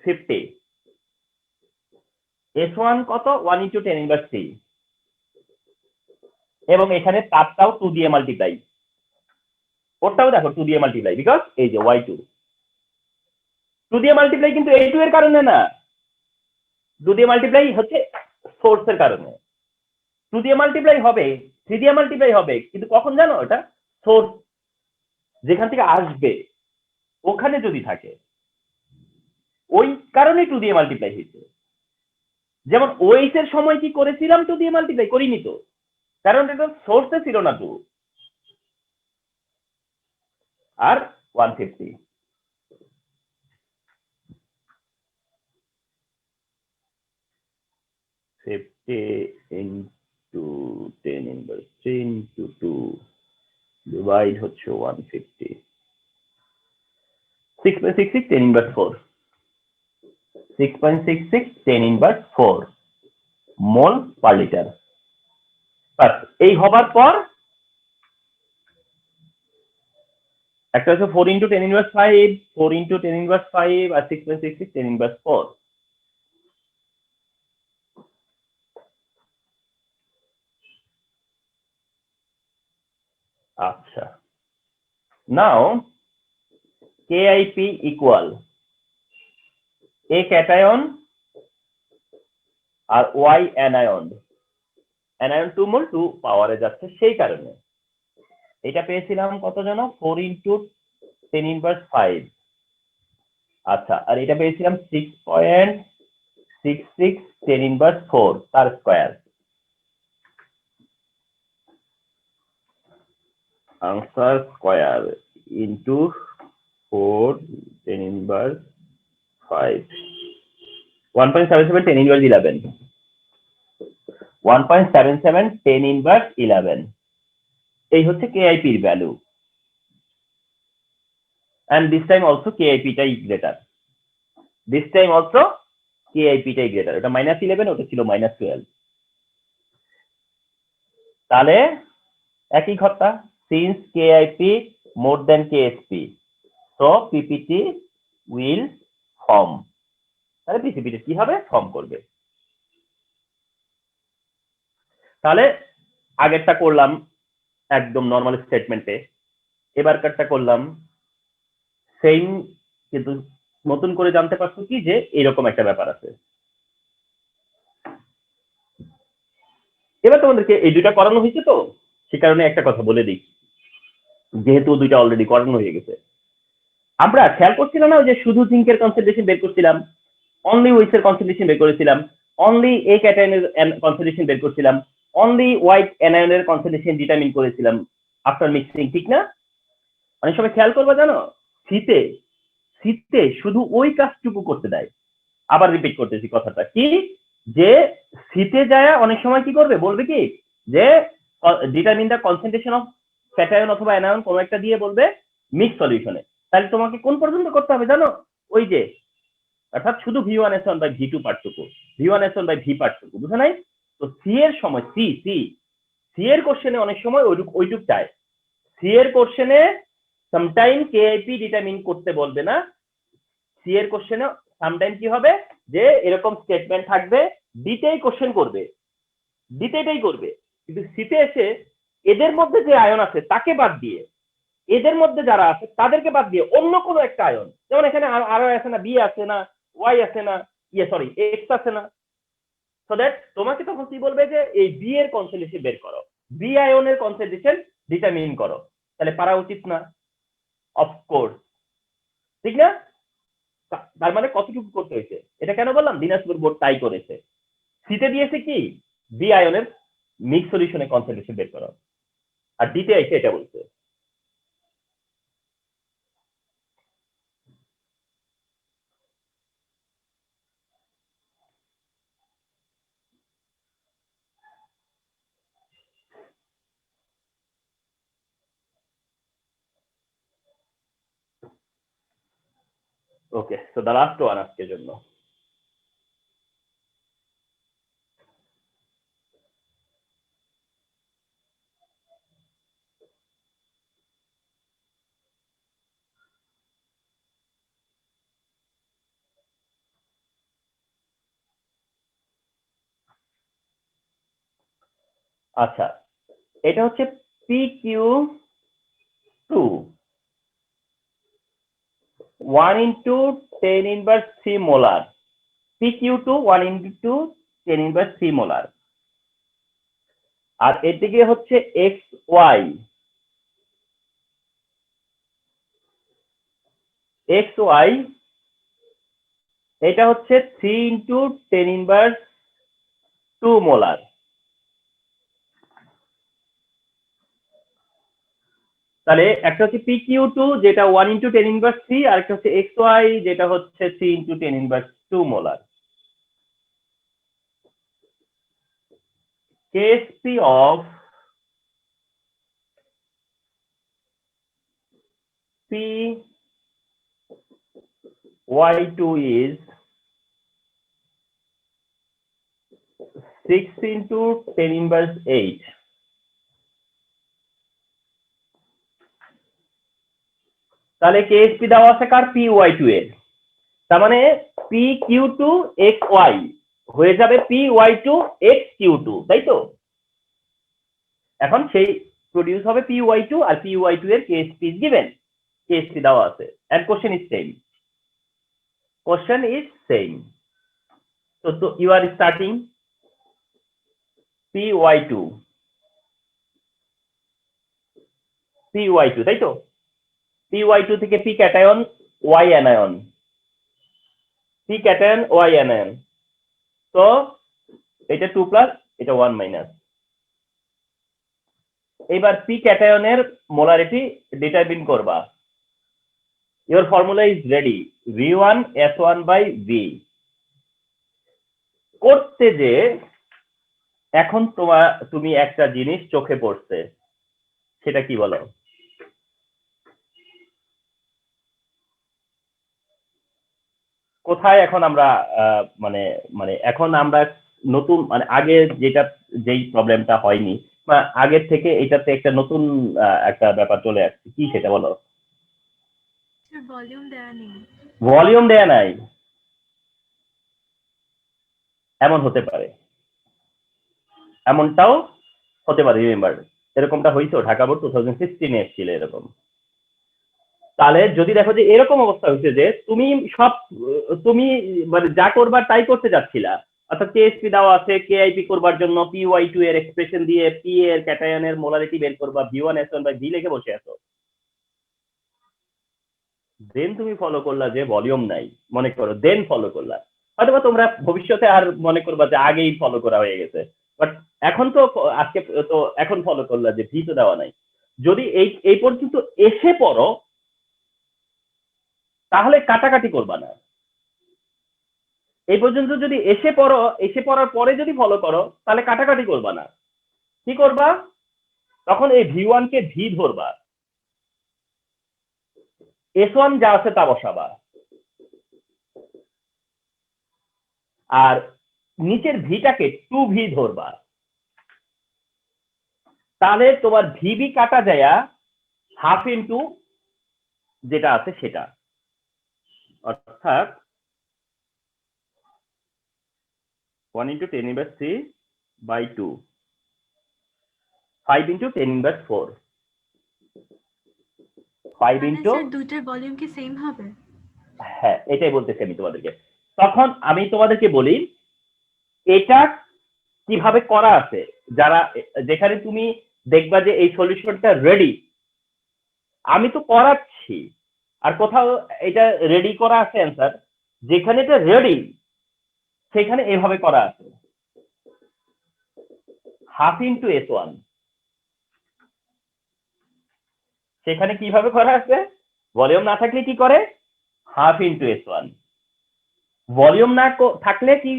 50, s1 কত 1 into 10 inverse 3, এবং এখানে তারটাও 2 দিয়ে মাল্টিপ্লাই, ওরটাও দেখো 2 দিয়ে মাল্টিপ্লাই, বিকজ এই যে y2 2 দিয়ে মাল্টিপ্লাই, কিন্তু এই 2 এর কারণে না, 2 দিয়ে মাল্টিপ্লাই হচ্ছে সোর্সের কারণে। 2 দিয়ে মাল্টিপ্লাই হবে, 3 দিয়ে মাল্টিপ্লাই হবে, কিন্তু কখন জানো, এটা সোর্স যেখান থেকে আসবে ওখানে যদি থাকে, ওই কারণে 2 দিয়ে মাল্টিপ্লাই হয়েছে। যেমন ওএইচ এর সময় কি করেছিলাম 2 দিয়ে মাল্টিপ্লাই করিনি তো, কারণ এটা সোর্সে ছিল না 2। আর 150 50 into 10 inverse 3 into 2 divide হচ্ছে 150, 6.66 10 inverse 4, 6.66 10 inverse 4 মোল পার লিটার। এই হবার পর একটা হচ্ছে 4 into 10 inverse 5, 4 into 10 inverse 5 আর 6.66 10 inverse 4। আচ্ছা, now KIP equal A cation আর Y অ্যানায়ন, অ্যানায়ন 2 মোল 2 পাওয়ারে যাচ্ছে, সেই কারণে এটা পেয়েছিলাম কত জানো, 4 into 10 inverse 5। আচ্ছা, আর এটা পেয়েছিলাম 6.66 10 inverse 4 তার square. Answer square into 4 10 inverse 5, 1.77 10 inverse 11, 1.77 10 inverse 11। এই হচ্ছে KIP এর value, and this time also KIP টাই greater, this time also KIP টাই গ্রেটার। এটা -11, ওটা ছিল -12। তাহলে একই কথা, since KIP more than KSP, so PPT will form, তাহলে PCPT কি হবে, ফর্ম করবে। তাহলে আগেরটা করলাম একদম নরমাল স্টেটমেন্টে, এবারকারটা করলাম সেম, কিন্তু নতুন করে জানতে পারছো কি যে এরকম একটা ব্যাপার আছে। এবার তোমাদেরকে এই দুইটা করানো হয়েছে তো, সে কারণে একটা কথা বলে দিই, যেহেতু দুইটা অলরেডি করানো হয়ে গেছে। আমরা খেয়াল করছিলাম না যে শুধু জিঙ্কের কনসেন্ট্রেশন বের করছিলাম, অনলি ওয়েটস এর কনসেন্ট্রেশন বের করেছিলাম, অনলি এ ক্যাটায়নের কনসেন্ট্রেশন বের করছিলাম, অনলি হোয়াইট অ্যানায়নের কনসেন্ট্রেশন ডিটারমিন করেছিলাম আফটার মিক্সিং, ঠিক না? অনেক সময় খেয়াল করবা জানো, শীতে শুধু ওই কাজটুকু করতে দেয়। আবার রিপিট করতেছি কথাটা, কি যে শীতে যায় অনেক সময় কি করবে, বলবে কি যে determine the concentration of cation অথবা অ্যানায়ন, কোনো একটা দিয়ে বলবে মিক্স সলিউশনে। তাহলে তোমাকে কোন পর্যন্ত করতে হবে জানো, ওই যে অর্থাৎ শুধু V1S1 বাই V2 পার্টটুকু, V1S1 বাই V পার্টটুকু, বুঝা নাই? তো সি এর সময় সি এর কোশ্চেনে অনেক সময় ওইটুক চায়। সি এর কোশ্চেনে সামটাইম KIP ডিটারমিন করতে বলবে না, সি এর কোশ্চেনে সামটাইম কি হবে যে এরকম স্টেটমেন্ট থাকবে, ডিতেই কোশ্চেন করবে, ডিতেটাই করবে, কিন্তু সিতে এসে এদের মধ্যে যে আয়ন আছে তাকে বাদ দিয়ে, এদের মধ্যে যারা আছে তাদেরকে বাদ দিয়ে অন্য কোনো একটা আয়ন, যেমন এখানে আর আছে না, বি আছে না, ওয়াই আছে না, এক্স আছে না, সো দ্যাট তোমাকে তখন কি বলবে যে এই বি এর কনসেন্ট্রেশন বের করো, বি আয়নের কনসেন্ট্রেশন ডিটারমিন করো। তাহলে পারা উচিত না? অফকোর্স, ঠিক না? তার মানে কতটুকু করতে হয়েছে, এটা কেন বললাম, দিনাজপুর বোর্ড তাই করেছে। সিতে দিয়েছে কি বি আয়নের মিক্স সলিউশনে কনসেন্ট্রেশন বের করো, আর ডিতে এসে এটা বলছে। ওকে, সো দ্য লাস্ট ওয়ান আজকের জন্য। আচ্ছা, এটা হচ্ছে PQ2 1/10⁻³ মোলার। PQ2 1/10⁻³ molar. আর এদিকে হচ্ছে XY এটা হচ্ছে 3/10⁻² মোলার। তাহলে একটা হচ্ছে PQ2 যেটা 1/10⁻³ আর একটা হচ্ছে XY যেটা হচ্ছে 3/10⁻² molar. KSP of PY2 is 6/10⁸। তাহলে KSP দেওয়া আছে কার? PY2 এর। তার মানে PQ2XY হয়ে যাবে PY2XQ2, তাই তো? এখন সেই প্রডিউস হবে PY2 আর PY2 এর KSP is given, KSP দেওয়া আছে and question is same. So you are starting PY2 তাই তো? PY2 থেকে P cation Y anion, P cation Y anion, তো এটা 2 প্লাস এটা 1 মাইনাস। এবার P ক্যাটায়নের মোলারিটি ডিটারমিন করবা। Your formula is ready, V1S1/V। করতে যে এখন তুমি একটা জিনিস চোখে পড়ছে, সেটা কি বলো? কোথায় এখন আমরা মানে মানে এখন আমরা নতুন মানে আগে যেই প্রবলেমটা হয়নি বা আগের থেকে এটাতে একটা নতুন একটা ব্যাপার চলে আসছে, কি সেটা বলো? ভলিউম দেয়া নেই। ভলিউম দেয়া নাই, এমন হতে পারে, এমনটাও হতে পারে। রিমেম্বার এরকমটা হয়েছে ঢাকা বোর্ড 2016 এসেছিল এরকম। তাহলে যদি দেখো যে এরকম অবস্থা হচ্ছে যে তুমি মানে যা করবার তাই করতে যাচ্ছিলা, অর্থাৎ KSP দেওয়া আছে, KIP করবার জন্য PY2 এর এক্সপ্রেশন দিয়ে P এর ক্যাটায়নের মোলারিটি বের করবা, V1S1/V লিখে বসে আছো। দেন তুমি ফলো করলা যে ভলিউম নাই, মনে করো, দেন ফলো করলা। হয়তোবা তোমরা ভবিষ্যতে আর মনে করবা যে আগেই ফলো করা হয়ে গেছে, বাট এখন তো আজকে তো এখন ফলো করলা যে ভি তো দেওয়া নাই। যদি এই পর্যন্ত এসে পড়ো তাহলে কাটাকাটি করবা না। এই পর্যন্ত যদি এসে পড়ার পরে যদি ফলো করো তাহলে কাটাকাটি করবা না। কি করবা? তখন এই V1 কে ভি ধরবা, S1 যা আছে তা বসাবা, আর নিচের ভিটাকে 2V ধরবা। তাহলে তোমার ভিবি কাটা যায় হাফ ইন্টু যেটা আছে সেটা, অর্থাৎ 1/10⁻³ 5/10⁻⁴। 5 ইন্টু, দুইটার ভলিউম কি সেম হবে? হ্যাঁ এটাই বলতেছি আমি তোমাদেরকে। তখন আমি তোমাদেরকে বলি এটা কিভাবে করা আছে, যেখানে তুমি দেখবা যে এই সলিউশনটা রেডি, আমি তো করাচ্ছি আর কোথাও এটা রেডি করা আছে অ্যান্সার, যেখানে এটা রেডি সেখানে এভাবে করা আছে হাফ ইন্টু S1। সেখানে কিভাবে করা আছে? ভলিউম না থাকলে কি করে? Half into S1। ভলিউম না থাকলে কি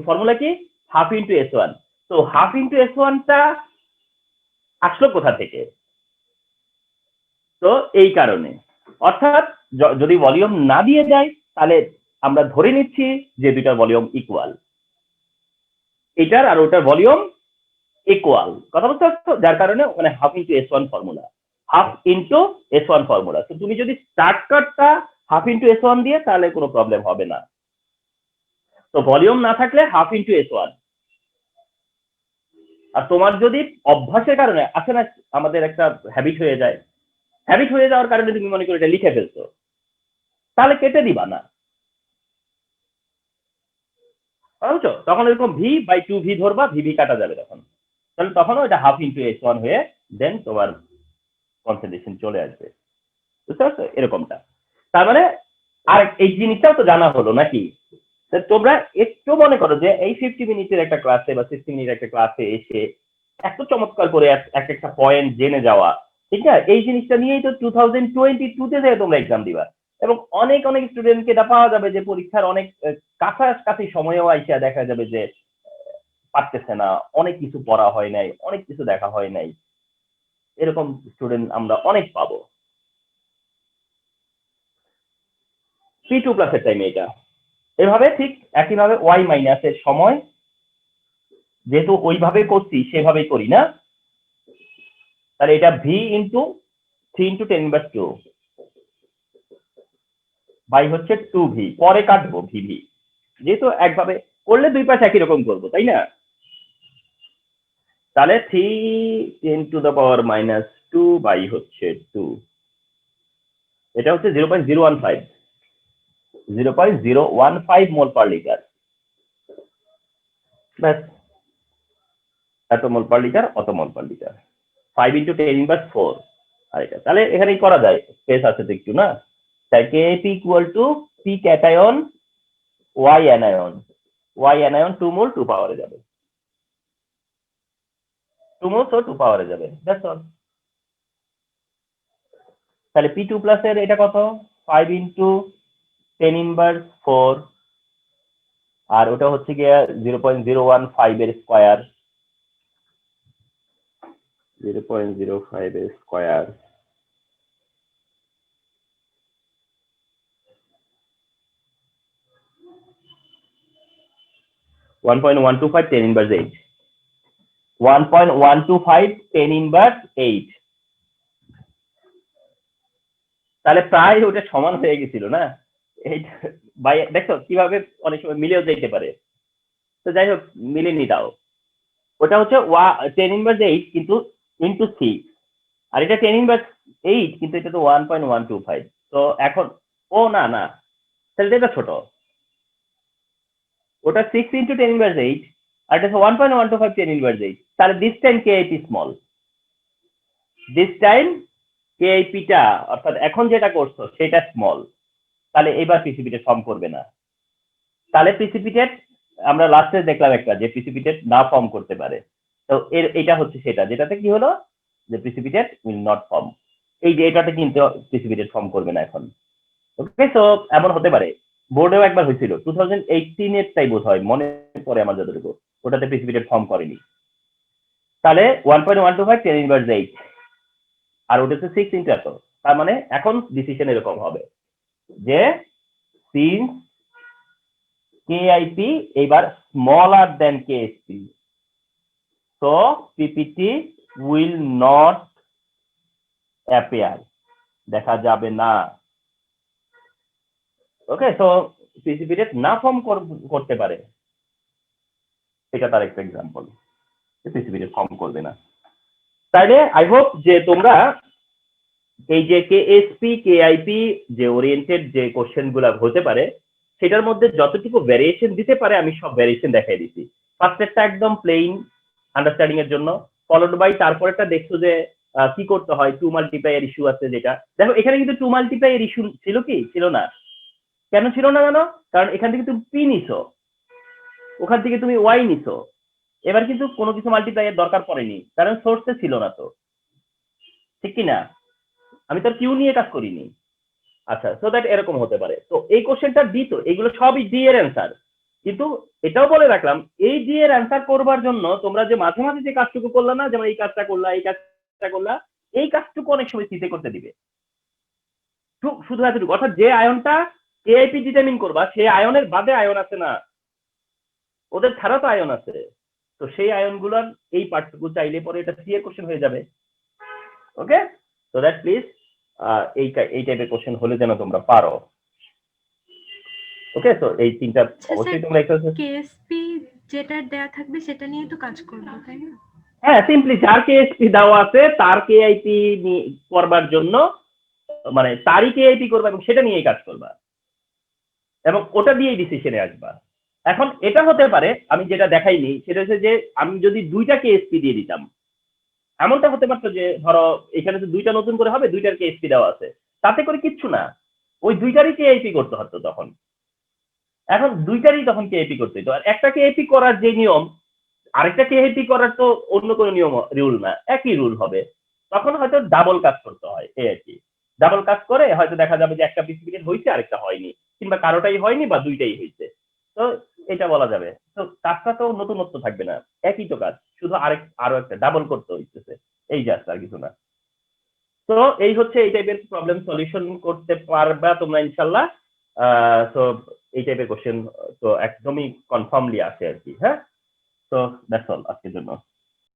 ফর্মুলা কি? Half into S1। তো হাফ ইন্টু S1টা আসলো কোথা থেকে? তো এই কারণে, অর্থাৎ যদি ভলিউম না দিয়ে যায় তাহলে আমরা ধরে নিচ্ছি যে দুইটার ভলিউম ইকুয়াল, এটার আর ওটার ভলিউম ইকুয়াল, কথা বুঝতে পারছো? যার কারণে ওখানে half into S1 formula, half into S1 formula. তো তুমি যদি স্টার্ট কাটটা হাফ ইন্টু S1 দিয়ে, তাহলে কোনো প্রবলেম হবে না। তো ভলিউম না থাকলে হাফ ইন্টু S1। আর তোমার যদি অভ্যাসের কারণে আছে না, আমাদের একটা হ্যাবিট হয়ে যায়, হ্যাবিট হয়ে যাওয়ার কারণে তুমি মনে করো এটা লিখে ফেলছো, তাহলে কেটে দিবা না, বুঝছো? তখন এরকম V/2V ধরবা, VV কাটা যাবে তখন, তাহলে তখনও এটা হাফ ইন্টু S1 হয়ে দেন তোমার কনসেন্ট্রেশন চলে আসবে, বুঝতে পারছো? এরকমটা। তার মানে আর এই জিনিসটাও তো জানা হলো নাকি? তোমরা একটু মনে করো যে এই 50 মিনিটের একটা ক্লাসে বা 60 মিনিটের একটা ক্লাসে এসে এত চমৎকার করে এক একটা পয়েন্ট জেনে যাওয়া, ঠিক না? এই জিনিসটা নিয়েই তো 2022 তে তোমরা এক্সাম দিবা, এবং অনেক অনেক স্টুডেন্টকে এটা পাওয়া যাবে যে পরীক্ষার অনেক কাছাকাছি সময়েও আইসা দেখা যাবে যে পারতেছে না, অনেক কিছু পড়া হয় নাই, অনেক কিছু দেখা হয় নাই, এরকম স্টুডেন্ট আমরা অনেক পাবো। P2 প্লাসের টাইমে এটা এভাবে, ঠিক একইভাবে Y মাইনাসের সময় যেহেতু ওইভাবে করছি সেভাবেই করি না, তাহলে এটা V ইন্টু 3 ইন্টু 10^2 বাই হচ্ছে 2V, পরে কাটবো VV, যেহেতু একভাবে করলে দুই পাশে একই রকম করবো, তাই না? তাহলে 3 × 10⁻² বাই হচ্ছে 2, এটা হচ্ছে 0.015 মোল পার লিটার। ব্যাস, এত মোল পার লিটার, অত মোল পার লিটার, 5 × 10⁻⁴। আর এটা তাহলে এখানেই করা যায়, স্পেস আছে তো একটু না, তাই Kp = P cation Y anion, Y anion 2 mole 2 পাওয়ারে যাবে, 2 মোল 2 পাওয়ারে যাবে, দ্যাটস অল। তাহলে P2 প্লাসের এটা কত? 5 × 10⁻⁴, আর ওটা হচ্ছে গিয়ে 0.015 এর স্কয়ার, 0.05 এর স্কয়ার, 1.125 10⁻8, 1.125 10⁻8, তাহলে প্রায় ওটা সমান হয়ে গেছিল না? এইটা ভাই দেখো কিভাবে অনেক সময় মিলেও যেতে পারে। তো যাই হোক, মিলেনি তাও, ওটা হচ্ছে 10⁻8 কিন্তু ইন্টু 6, আর এটা 10⁻8 কিন্তু এটা তো 1.125। তো এখন ও না না, তাহলে এটা ছোট, ওটা 6 × 10⁻8 আর এটা 1.125 10⁻8, তাহলে this time KIP small, this time KIP টা অর্থাৎ এখন যেটা করছো সেটা স্মল, তাহলে এবার প্রিসিপিটেট ফর্ম করবে না। তাহলে প্রিসিপিটেট আমরা লাস্টে দেখলাম একটা যে প্রিসিপিটেট না ফর্ম করতে পারে, তো এটা হচ্ছে সেটা যেটাতে কি হলো যে প্রিসিপিটেট উইল নট ফর্ম, এই যে এটাতে কিন্তু প্রিসিপিটেট ফর্ম করবে না এখন। ওকে, তো এমন হতে পারে, বোর্ডেও একবার হয়েছিল 2018 এর তাই বোধ হয়, মনে পড়ে আমার যতটুকু, ওটাতে প্রিসিপিটেট ফর্ম করেনি। তাহলে 1.125 10⁻8 আর ওটা হচ্ছে 6 × এত, তার মানে এখন ডিসিশন এরকম হবে যে সিন্স KIP এবার smaller than KSP, so PPT will not appear, দেখা যাবে না। ওকে, সো প্রিসিপিটেট না ফর্ম করতে পারে, এটা তার একটা এক্সাম্পল, প্রিসিপিটেট ফর্ম করবে না। তাইলে আই হোপ যে তোমরা এই যে KSP KIP যে ওরিয়েন্টেড যে কোশ্চেন গুলা হতে পারে সেটার মধ্যে যতটুকু ভ্যারিয়েশন দিতে পারে আমি সব ভ্যারিয়েশন দেখাই দিচ্ছি। ফার্স্টেরটা একদম প্লেন আন্ডারস্ট্যান্ডিং এর জন্য, ফলোড বাই তারপরেরটা দেখছো যে কি করতে হয়, 2 মাল্টিপ্লাই এর ইস্যু আছে, যেটা দেখো এখানে কিন্তু 2 মাল্টিপ্লাই এর ইস্যু ছিল কি ছিল না? কেন ছিল না জানো? কারণ এখান থেকে তুমি P নিছো, ওখান থেকে তুমি Y নিছো, এবার কিন্তু কোনো কিছু মাল্টিপ্লাই এর দরকার পড়েনি কারণ সোর্সে ছিল না, তো ঠিক কি না? আমি তো কিউ নিয়ে কাজ করিনি। আচ্ছা, সো দ্যাট এরকম হতে পারে। তো এই কোশ্চেনটা ডি, তো এগুলো সবই ডি এর অ্যান্সার, কিন্তু এটাও বলে রাখলাম এই ডি এর অ্যান্সার করবার জন্য তোমরা যে মাঝে মাঝে যে কাজটুকু করলা না, যেমন এই কাজটা করলা, এই কাজটা করলা, এই কাজটুকু অনেক সময় সিতে করতে দিবে, শুধু এতটুকু, অর্থাৎ যে আয়নটা কেআইপি ডিটারমিন করবা, সেই আয়নের বাদে আয়ন আছে না, ওদের ছাড়া তো আয়ন আছে, তো সেই আয়নগুলোর এই পার্টটুকু চাইলে পরে এটা সি এর কোশ্চেন হয়ে যাবে। ওকে, তো দ্যাট প্লিজ এই টাইপের কোশ্চেন হলে যেন তোমরা পারো। ওকে, তো এই তিনটা অবশ্যই তোমরা এক্সারসাইজ, কেএসপি যেটা দেয়া থাকবে সেটা নিয়ে তো কাজ করব, তাই না? হ্যাঁ সিম্পলি যার কেএসপি দেওয়া আছে তার কেআইপি করবার জন্য, মানে তারই কেআইপি করবা এবং সেটা নিয়েই কাজ করবা এবং ওটা দিয়েই ডিসিশনে আসবা। এখন এটা হতে পারে, আমি যেটা দেখাইনি সেটা হচ্ছে যে আমি যদি দুইটা কেএসপি দিয়ে দিতাম, এমনটা হতে পারতো যে ধরো এখানে তো দুইটা নতুন করে হবে, দুইটার কেএসপি দেওয়া আছে, তাতে করে কিচ্ছু না, ওই দুইটারই কেআইপি করতে হতো তখন। এখন দুইটারই তখন কেআইপি করতে হতো, আর একটা কেআইপি করার যে নিয়ম আরেকটা কেআইপি করার তো অন্য কোনো নিয়ম রুল না, একই রুল হবে। তখন হয়তো ডাবল কাজ করতে হয়, এই আর কি। ডাবল কাজ করে হয়তো দেখা যাবে যে একটা প্রিসিপিটেট হয়েছে আরেকটা হয়নি, কিংবা কারোটাই হয়নি বা দুইটাই হয়েছে, তো এটা বলা যাবে। তো কাজটা তো নতুনত্ব থাকবে না, একই তো কাজ, শুধু আরো একটা ডাবল করতে হইতেছে, এই জাস্ট, আর কিছু না। তো এই হচ্ছে এই টাইপের প্রবলেম সলিউশন করতে পারবা তোমরা ইনশাল্লাহ। তো এই টাইপের কোশ্চেন তো একদমই কনফার্মলি আসে আর কি। হ্যাঁ, তো দ্যাটস অল আজকের জন্য।